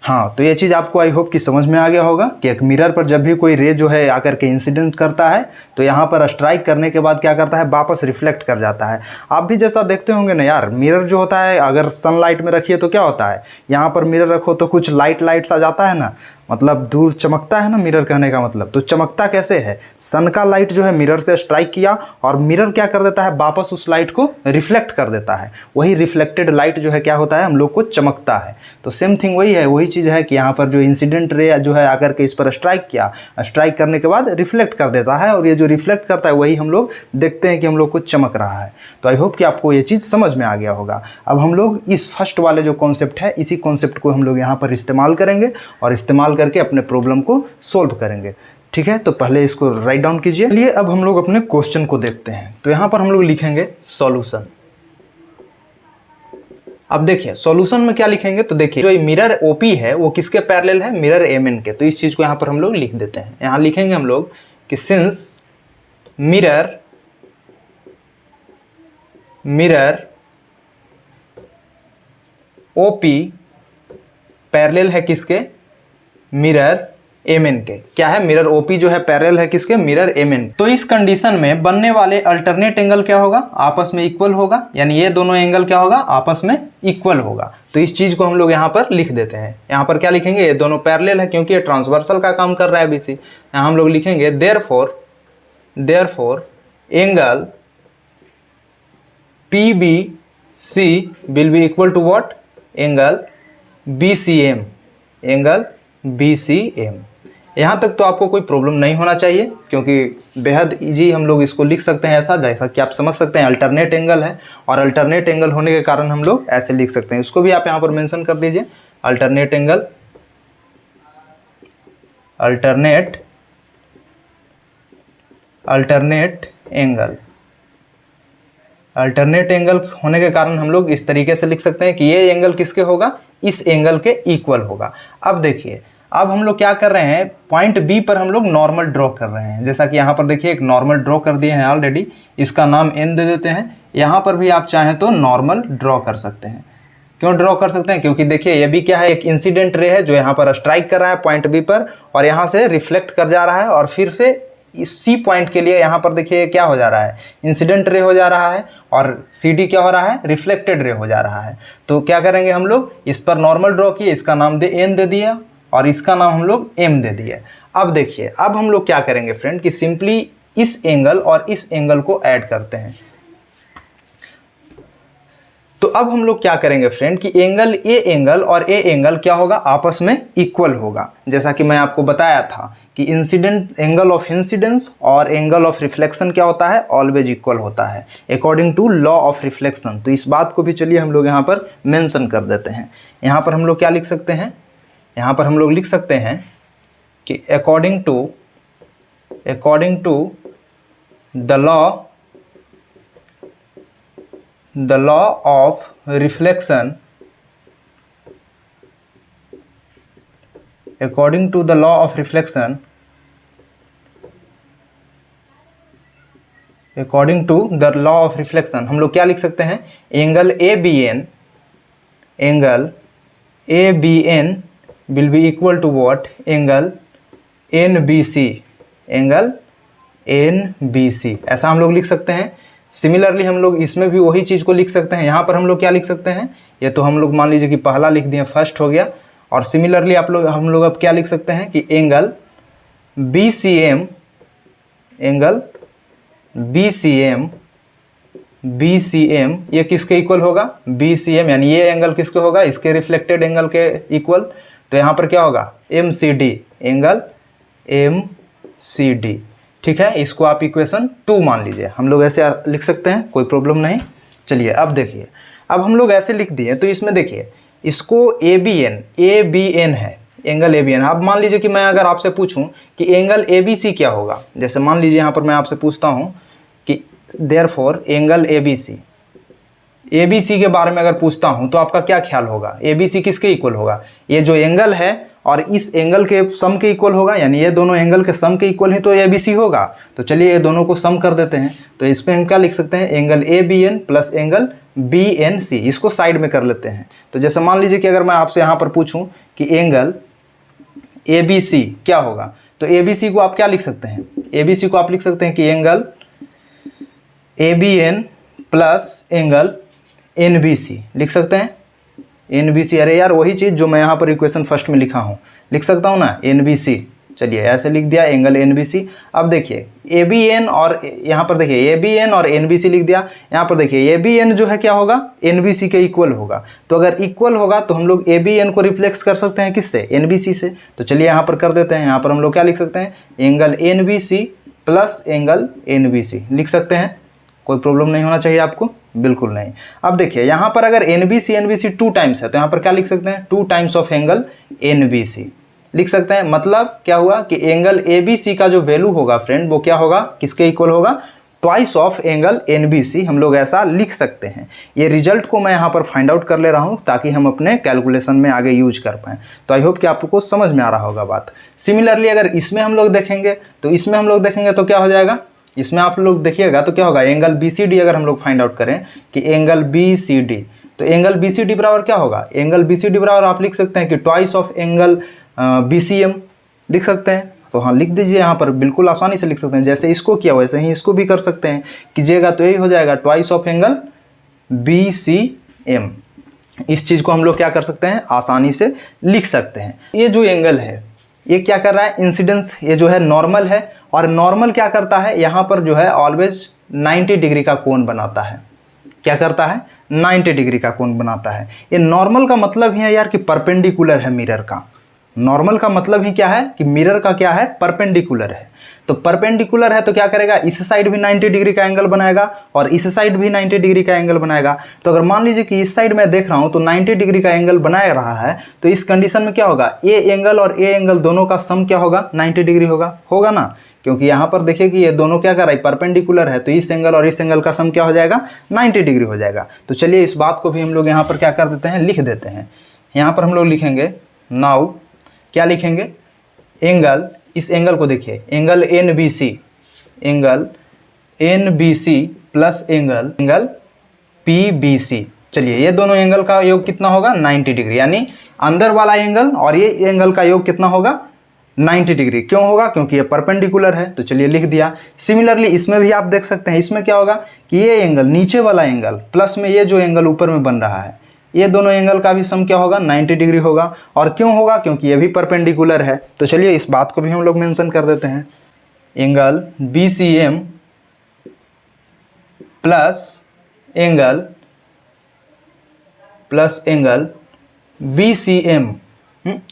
हाँ, तो ये चीज़ आपको आई होप कि समझ में आ गया होगा कि एक मिरर पर जब भी कोई रे जो है आकर के इंसिडेंट करता है तो यहाँ पर स्ट्राइक करने के बाद क्या करता है, वापस रिफ्लेक्ट कर जाता है। आप भी जैसा देखते होंगे ना यार, मिरर जो होता है अगर सनलाइट में रखिए तो क्या होता है, यहाँ पर मिरर रखो तो कुछ लाइट्स आ जाता है ना, मतलब दूर चमकता है ना मिरर कहने का मतलब। तो चमकता कैसे है, सन का लाइट जो है मिरर से स्ट्राइक किया और मिरर क्या कर देता है, वापस उस लाइट को रिफ्लेक्ट कर देता है। वही रिफ्लेक्टेड लाइट जो है क्या होता है, हम लोग को चमकता है। तो सेम थिंग वही है, वही चीज़ है कि यहाँ पर जो इंसिडेंट रे जो है आकर के इस पर स्ट्राइक किया, स्ट्राइक करने के बाद रिफ्लेक्ट कर देता है, और ये जो रिफ्लेक्ट करता है वही हम लोग देखते हैं कि हम लोग को चमक रहा है। तो आई होप कि आपको ये चीज़ समझ में आ गया होगा। अब हम लोग इस फर्स्ट वाले जो कॉन्सेप्ट है, इसी कॉन्सेप्ट को हम लोग यहाँ पर इस्तेमाल करेंगे और इस्तेमाल करके अपने प्रॉब्लम को सोल्व करेंगे। ठीक है, तो पहले इसको राइट डाउन कीजिए। चलिए अब हम लोग अपने क्वेश्चन को देखते हैं। तो यहाँ पर हम लोग लिखेंगे सॉल्यूशन। अब देखिए सॉल्यूशन में क्या लिखेंगे, तो देखिए जो ये मिरर ओपी है वो किसके पैरेलल है, मिरर एमएन के। तो इस चीज को यहाँ पर हम लोग लिख देते हैं। यहाँ लिखेंगे हम लोग कि सिंस मिरर ओपी पैरेलल है किसके, मिरर एमएन के। क्या है, मिरर ओपी जो है पैरेलल है किसके, मिरर एमएन। तो इस कंडीशन में बनने वाले अल्टरनेट एंगल क्या होगा, आपस में इक्वल होगा, यानी ये दोनों एंगल क्या होगा, आपस में इक्वल होगा। तो इस चीज को हम लोग यहाँ पर लिख देते हैं। यहाँ पर क्या लिखेंगे, ये दोनों पैरेलल है क्योंकि ये ट्रांसवर्सल का काम कर रहा है बीसी। यहाँ हम लोग लिखेंगे therefore angle PBC will be equal to what, angle BCM, angle BCM। यहाँ तक तो आपको कोई प्रॉब्लम नहीं होना चाहिए क्योंकि बेहद इजी हम लोग इसको लिख सकते हैं ऐसा, जैसा कि आप समझ सकते हैं अल्टरनेट एंगल है, और अल्टरनेट एंगल होने के कारण हम लोग ऐसे लिख सकते हैं। इसको भी आप यहाँ पर मेंशन कर दीजिए, अल्टरनेट एंगल होने के कारण हम लोग इस तरीके से लिख सकते हैं कि ये एंगल किसके होगा, इस एंगल के इक्वल होगा। अब देखिए, अब हम लोग क्या कर रहे हैं, पॉइंट बी पर हम लोग नॉर्मल ड्रॉ कर रहे हैं। जैसा कि यहाँ पर देखिए एक नॉर्मल ड्रॉ कर दिए हैं ऑलरेडी, इसका नाम एन दे देते हैं। यहाँ पर भी आप चाहें तो नॉर्मल ड्रॉ कर सकते हैं। क्यों ड्रॉ कर सकते हैं, क्योंकि देखिए ये भी क्या है, एक इंसिडेंट रे है जो यहाँ पर स्ट्राइक कर रहा है पॉइंट बी पर, और यहाँ से रिफ्लेक्ट कर जा रहा है, और फिर से इसी पॉइंट के लिए यहाँ पर देखिए क्या हो जा रहा है, इंसिडेंट रे हो जा रहा है, और CD क्या हो रहा है, रिफ्लेक्टेड रे हो जा रहा है। तो क्या करेंगे हम लोग, इस पर नॉर्मल ड्रॉ किए, इसका नाम एन दे दिया और इसका नाम हम लोग एम दे दिए। अब देखिए, अब हम लोग क्या करेंगे फ्रेंड कि सिंपली इस एंगल और इस एंगल को ऐड करते हैं। तो अब हम लोग क्या करेंगे फ्रेंड कि एंगल ए एंगल और ए एंगल क्या होगा, आपस में इक्वल होगा। जैसा कि मैं आपको बताया था कि इंसिडेंट एंगल ऑफ इंसिडेंस और एंगल ऑफ रिफ्लेक्शन क्या होता है, ऑलवेज इक्वल होता है according to law of reflection. तो इस बात को भी चलिए हम लोग यहाँ पर मेंशन कर देते हैं। यहाँ पर हम लोग क्या लिख सकते हैं, यहाँ पर हम लोग लिख सकते हैं कि according to the law of reflection, according to the law of reflection, हम लोग क्या लिख सकते हैं, angle ABN will be equal to what, angle NBC, ऐसा हम लोग लिख सकते हैं। सिमिलरली हम लोग इसमें भी वही चीज़ को लिख सकते हैं। यहाँ पर हम लोग क्या लिख सकते हैं, ये तो हम लोग मान लीजिए कि पहला लिख दिए, फर्स्ट हो गया, और सिमिलरली हम लोग अब क्या लिख सकते हैं कि एंगल BCM ये किसके इक्वल होगा, BCM, यानी ये एंगल किसके होगा, इसके रिफ्लेक्टेड एंगल के इक्वल। तो यहाँ पर क्या होगा, MCD, एंगल MCD। ठीक है, इसको आप इक्वेशन 2 मान लीजिए। हम लोग ऐसे लिख सकते हैं, कोई प्रॉब्लम नहीं। चलिए अब देखिए, अब हम लोग ऐसे लिख दिए, तो इसमें देखिए इसको ABN है, एंगल ABN। अब मान लीजिए कि मैं अगर आपसे पूछूं कि एंगल ABC क्या होगा, जैसे मान लीजिए यहाँ पर मैं आपसे पूछता हूँ कि देयरफॉर एंगल ABC के बारे में अगर पूछता हूँ तो आपका क्या ख्याल होगा, ABC किसके इक्वल होगा, ये जो एंगल है और इस एंगल के सम के इक्वल होगा, यानी ये दोनों एंगल के सम के इक्वल ही तो ABC होगा। तो चलिए ये दोनों को सम कर देते हैं। तो इस पर हम क्या लिख सकते हैं, angle ABN plus angle BNC, इसको साइड में कर लेते हैं। तो जैसे मान लीजिए कि अगर मैं आपसे यहाँ पर पूछूं कि एंगल ABC क्या होगा, तो ABC को आप क्या लिख सकते हैं, ABC को आप लिख सकते हैं कि angle ABN plus angle NBC लिख सकते हैं। NBC, अरे यार वही चीज़ जो मैं यहाँ पर इक्वेशन फर्स्ट में लिखा हूँ, लिख सकता हूँ ना NBC। चलिए ऐसे लिख दिया एंगल NBC। अब देखिए ABN और यहाँ पर देखिए ABN और NBC लिख दिया। यहाँ पर देखिए ABN जो है क्या होगा, NBC के इक्वल होगा। तो अगर इक्वल होगा तो हम लोग ABN को रिफ्लेक्स कर सकते हैं किससे, NBC से। तो चलिए यहाँ पर कर देते हैं। यहाँ पर हम लोग क्या लिख सकते हैं, angle NBC plus angle NBC लिख सकते हैं। कोई प्रॉब्लम नहीं होना चाहिए आपको, बिल्कुल नहीं। अब देखिए यहाँ पर अगर NBC 2 टाइम्स है तो यहाँ पर क्या लिख सकते हैं, 2 टाइम्स ऑफ एंगल NBC लिख सकते हैं। मतलब क्या हुआ कि एंगल ABC का जो वैल्यू होगा फ्रेंड वो क्या होगा, किसके इक्वल होगा, ट्वाइस ऑफ एंगल NBC, हम लोग ऐसा लिख सकते हैं। ये रिजल्ट को मैं यहाँ पर फाइंड आउट कर ले रहा हूँ ताकि हम अपने कैलकुलेशन में आगे यूज कर पाएँ। तो आई होप कि आपको समझ में आ रहा होगा बात। सिमिलरली अगर इसमें हम लोग देखेंगे तो क्या हो जाएगा, इसमें आप लोग देखिएगा तो क्या होगा, एंगल BCD अगर हम लोग फाइंड आउट करें कि एंगल BCD, तो एंगल BCD बराबर क्या होगा, एंगल BCD बराबर आप लिख सकते हैं कि ट्वाइस ऑफ एंगल BCM लिख सकते हैं। तो हाँ लिख दीजिए, यहाँ पर बिल्कुल आसानी से लिख सकते हैं। जैसे इसको किया वैसे ही इसको भी कर सकते हैं, कीजिएगा तो यही हो जाएगा ट्वाइस ऑफ एंगल BCM। इस चीज़ को हम लोग क्या कर सकते हैं, आसानी से लिख सकते हैं। ये जो एंगल है ये क्या कर रहा है, इंसिडेंस, ये जो है नॉर्मल है। और नॉर्मल क्या करता है, यहाँ पर जो है ऑलवेज 90 डिग्री का कोण बनाता है। क्या करता है, 90 डिग्री का कोण बनाता है। ये नॉर्मल का मतलब ही है यार कि परपेंडिकुलर है मिरर का। नॉर्मल का मतलब ही क्या है कि मिरर का क्या है, परपेंडिकुलर है। तो परपेंडिकुलर है तो क्या करेगा, इस साइड भी 90 डिग्री का एंगल बनाएगा और इस साइड भी 90 डिग्री का एंगल बनाएगा। तो अगर मान लीजिए कि इस साइड में देख रहा हूं तो 90 डिग्री का एंगल बना रहा है, तो इस कंडीशन में क्या होगा, ए एंगल और ए एंगल दोनों का सम क्या होगा, 90 डिग्री होगा ना। क्योंकि यहाँ पर देखिए कि ये दोनों क्या कर रहा है, परपेंडिकुलर है, तो इस एंगल और इस एंगल का सम क्या हो जाएगा, 90 डिग्री हो जाएगा। तो चलिए इस बात को भी हम लोग यहाँ पर क्या कर देते हैं, लिख देते हैं। यहाँ पर हम लोग लिखेंगे नाउ, क्या लिखेंगे, एंगल, इस एंगल को देखिए, angle NBC plus angle PBC। चलिए ये दोनों एंगल का योग कितना होगा, 90 डिग्री, यानी अंदर वाला एंगल और ये एंगल का योग कितना होगा, 90 डिग्री। क्यों होगा, क्योंकि ये परपेंडिकुलर है। तो चलिए लिख दिया। सिमिलरली इसमें भी आप देख सकते हैं, इसमें क्या होगा कि ये एंगल, नीचे वाला एंगल प्लस में ये जो एंगल ऊपर में बन रहा है, ये दोनों एंगल का भी सम क्या होगा, 90 डिग्री होगा। और क्यों होगा, क्योंकि ये भी परपेंडिकुलर है। तो चलिए इस बात को भी हम लोग मेंशन कर देते हैं, angle BCM plus angle BCM।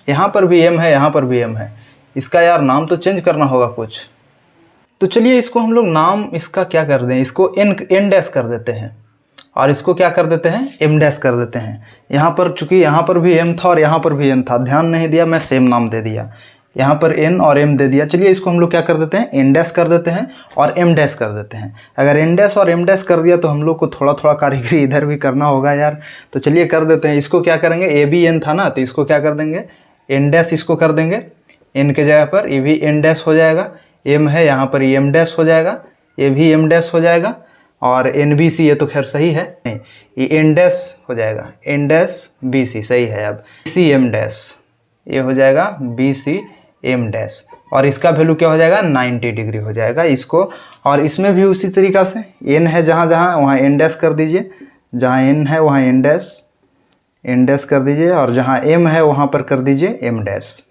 यहाँ पर भी M है, यहाँ पर भी M है। इसका यार नाम तो चेंज करना होगा कुछ। तो चलिए इसको हम लोग नाम इसका क्या कर दें, इसको N डैश कर देते हैं और इसको क्या कर देते हैं, M डैश कर देते हैं। यहाँ पर चूंकि यहाँ पर भी M था और यहाँ पर भी M था, ध्यान नहीं दिया, मैं सेम नाम दे दिया, यहाँ पर N और M दे दिया। चलिए इसको हम लोग क्या कर देते हैं, N डैश कर देते हैं और M डैश कर देते हैं। अगर N डैश और M डैश कर दिया तो हम लोग को थोड़ा थोड़ा कारीगरी इधर भी करना होगा यार। तो चलिए कर देते हैं। इसको क्या करेंगे, ABN था ना, तो इसको क्या कर देंगे, N डैश इसको कर देंगे, N के जगह पर ये भी N डैश हो जाएगा, M है यहाँ पर ये M डैश हो जाएगा, ये भी M डैश हो जाएगा, और NBC ये तो खैर सही है, नहीं ये N डैश हो जाएगा, N डैश BC सही है। अब BCM डैश ये हो जाएगा BCM डैश, और इसका वैल्यू क्या हो जाएगा, 90 डिग्री हो जाएगा इसको। और इसमें भी उसी तरीक़ा से N है जहाँ जहाँ वहाँ N डैश कर दीजिए, जहाँ N है वहाँ N डैश कर दीजिए, और जहाँ M है वहाँ पर कर दीजिए M डैश।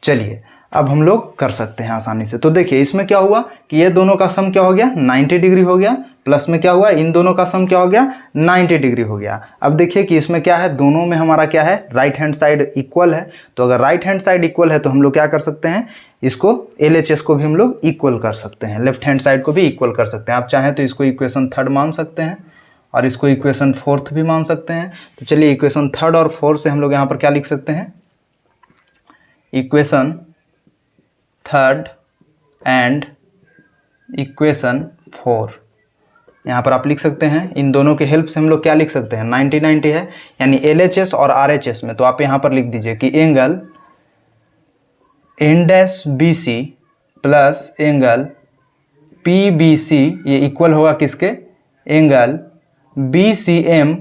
चलिए अब हम लोग कर सकते हैं आसानी से। तो देखिए इसमें क्या हुआ कि ये दोनों का सम क्या हो गया, 90 डिग्री हो गया, प्लस में क्या हुआ, इन दोनों का सम क्या हो गया, 90 डिग्री हो गया। अब देखिए कि इसमें क्या है, दोनों में हमारा क्या है, राइट हैंड साइड इक्वल है। तो अगर राइट हैंड साइड इक्वल है तो हम लोग क्या कर सकते हैं, इसको LHS को भी हम लोग इक्वल कर सकते हैं, लेफ्ट हैंड साइड को भी इक्वल कर सकते हैं। आप चाहें तो इसको इक्वेशन 3 मान सकते हैं और इसको इक्वेशन 4 भी मान सकते हैं। तो चलिए इक्वेशन 3 और 4 से हम लोग यहाँ पर क्या लिख सकते हैं, इक्वेशन 3 एंड इक्वेशन 4 यहाँ पर आप लिख सकते हैं। इन दोनों के हेल्प से हम लोग क्या लिख सकते हैं, 90 है, यानी LHS और RHS में। तो आप यहाँ पर लिख दीजिए कि angle N dash BC plus angle PBC ये इक्वल होगा किसके, angle BCM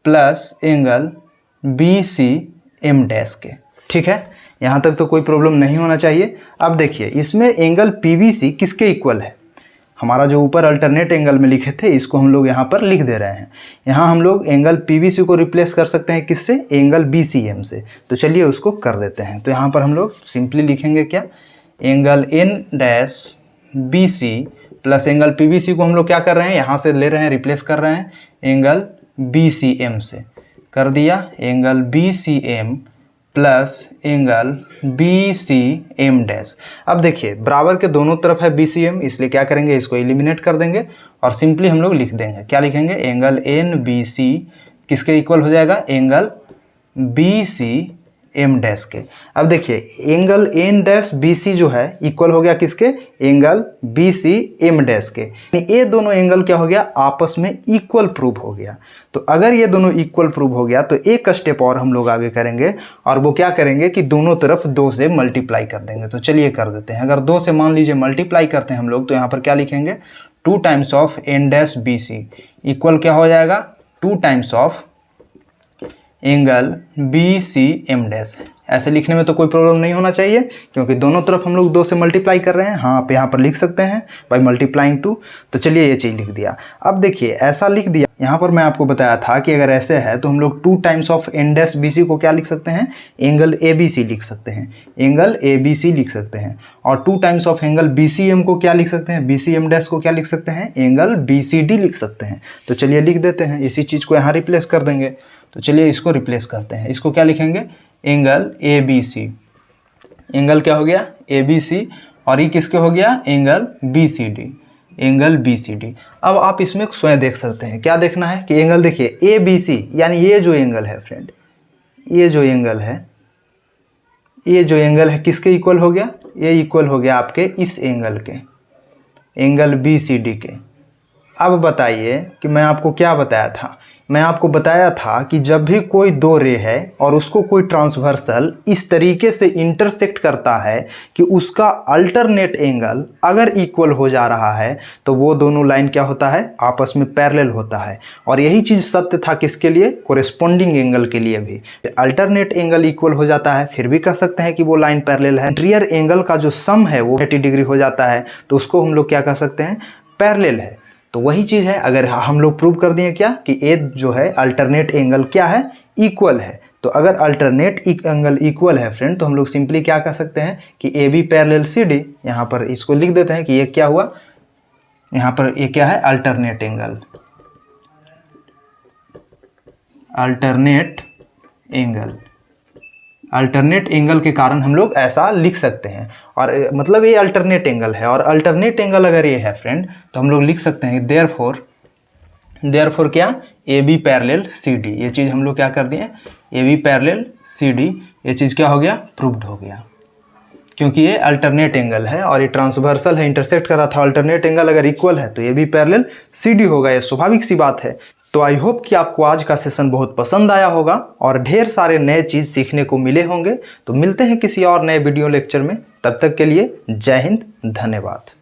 plus angle BCM dash के। ठीक है, यहाँ तक तो कोई प्रॉब्लम नहीं होना चाहिए। अब देखिए इसमें एंगल पीबीसी किसके इक्वल है, हमारा जो ऊपर अल्टरनेट एंगल में लिखे थे इसको हम लोग यहाँ पर लिख दे रहे हैं। यहाँ हम लोग एंगल पीबीसी को रिप्लेस कर सकते हैं किससे, एंगल बीसीएम से। तो चलिए उसको कर देते हैं। तो यहाँ पर हम लोग सिंपली लिखेंगे क्या, angle N dash B C plus angle PBC को हम लोग क्या कर रहे हैं, यहाँ से ले रहे हैं, रिप्लेस कर रहे हैं एंगल बीसीएम से। कर दिया angle BCM plus angle B C M dash. अब देखिए बराबर के दोनों तरफ है बी सी एम, इसलिए क्या करेंगे, इसको एलिमिनेट कर देंगे और सिंपली हम लोग लिख देंगे, क्या लिखेंगे, एंगल एन बी सी किसके इक्वल हो जाएगा, angle B C M dash के। अब देखिए angle N dash B C जो है इक्वल हो गया किसके, angle B C M dash के। ये दोनों एंगल क्या हो गया, आपस में इक्वल प्रूव हो गया। तो अगर ये दोनों इक्वल प्रूव हो गया तो एक स्टेप और हम लोग आगे करेंगे और वो क्या करेंगे कि दोनों तरफ 2 से मल्टीप्लाई कर देंगे। तो चलिए कर देते हैं। अगर 2 से मान लीजिए मल्टीप्लाई करते हैं हम लोग, तो यहाँ पर क्या लिखेंगे, 2 times of N dash B C equal क्या हो जाएगा, 2 times of angle B C M dash. ऐसे लिखने में तो कोई प्रॉब्लम नहीं होना चाहिए क्योंकि दोनों तरफ हम लोग 2 से मल्टीप्लाई कर रहे हैं। हाँ, आप यहाँ पर लिख सकते हैं बाय मल्टीप्लाइंग 2। तो चलिए ये चीज़ लिख दिया। अब देखिए ऐसा लिख दिया, यहाँ पर मैं आपको बताया था कि अगर ऐसे है तो हम लोग 2 times of N dash B C को क्या लिख सकते हैं, एंगल ए बी सी लिख सकते हैं, एंगल ए बी सी लिख सकते हैं। और 2 times of angle B C M को क्या लिख सकते हैं, बी सी एम डैश को क्या लिख सकते हैं, एंगल बी सी डी लिख सकते हैं। तो चलिए लिख देते हैं, इसी चीज़ को यहाँ रिप्लेस कर देंगे। तो चलिए इसको रिप्लेस करते हैं, इसको क्या लिखेंगे, angle A B C, angle क्या हो गया, ए बी सी, और ये किसके हो गया, angle B C D, angle B C D. अब आप इसमें स्वयं देख सकते हैं, क्या देखना है कि एंगल देखिए ए बी सी, यानी ये जो एंगल है फ्रेंड, ये जो एंगल है, ये जो एंगल है किसके इक्वल हो गया, ये इक्वल हो गया आपके इस एंगल के, एंगल बी सी डी के। अब बताइए कि मैं आपको क्या बताया था, मैं आपको बताया था कि जब भी कोई 2 रे है और उसको कोई ट्रांसवर्सल इस तरीके से इंटरसेक्ट करता है कि उसका अल्टरनेट एंगल अगर इक्वल हो जा रहा है तो वो दोनों लाइन क्या होता है, आपस में पैरेलल होता है। और यही चीज़ सत्य था किसके लिए, कोरेस्पोंडिंग एंगल के लिए भी। अल्टरनेट एंगल इक्वल हो जाता है फिर भी कह सकते हैं कि वो लाइन पैरेलल है। इंटीरियर एंगल का जो सम है वो 80 डिग्री हो जाता है तो उसको हम लोग क्या कह सकते हैं, पैरेलल है। तो वही चीज़ है, अगर हम लोग प्रूव कर दिए क्या कि ए जो है अल्टरनेट एंगल क्या है, इक्वल है। तो अगर अल्टरनेट एंगल इक्वल है फ्रेंड तो हम लोग सिंपली क्या कह सकते हैं कि A B parallel C D. यहाँ पर इसको लिख देते हैं कि ये क्या हुआ, यहाँ पर ये क्या है, alternate angle, alternate angle, alternate angle के कारण हम लोग ऐसा लिख सकते हैं। और मतलब ये अल्टरनेट एंगल है और अल्टरनेट एंगल अगर ये है फ्रेंड तो हम लोग लिख सकते हैं देयरफॉर क्या, A B parallel C D. ये चीज़ हम लोग क्या कर दिए, A B parallel C D, ये चीज़ क्या हो गया, प्रूव्ड हो गया। क्योंकि ये अल्टरनेट एंगल है और ये ट्रांसवर्सल है, इंटरसेक्ट कर रहा था। अल्टरनेट एंगल अगर इक्वल है तो ये भी पैरेलल सी डी होगा, ये स्वाभाविक सी बात है। तो आई होप कि आपको आज का सेशन बहुत पसंद आया होगा और ढेर सारे नए चीज़ सीखने को मिले होंगे। तो मिलते हैं किसी और नए वीडियो लेक्चर में, तब तक के लिए जय हिंद, धन्यवाद।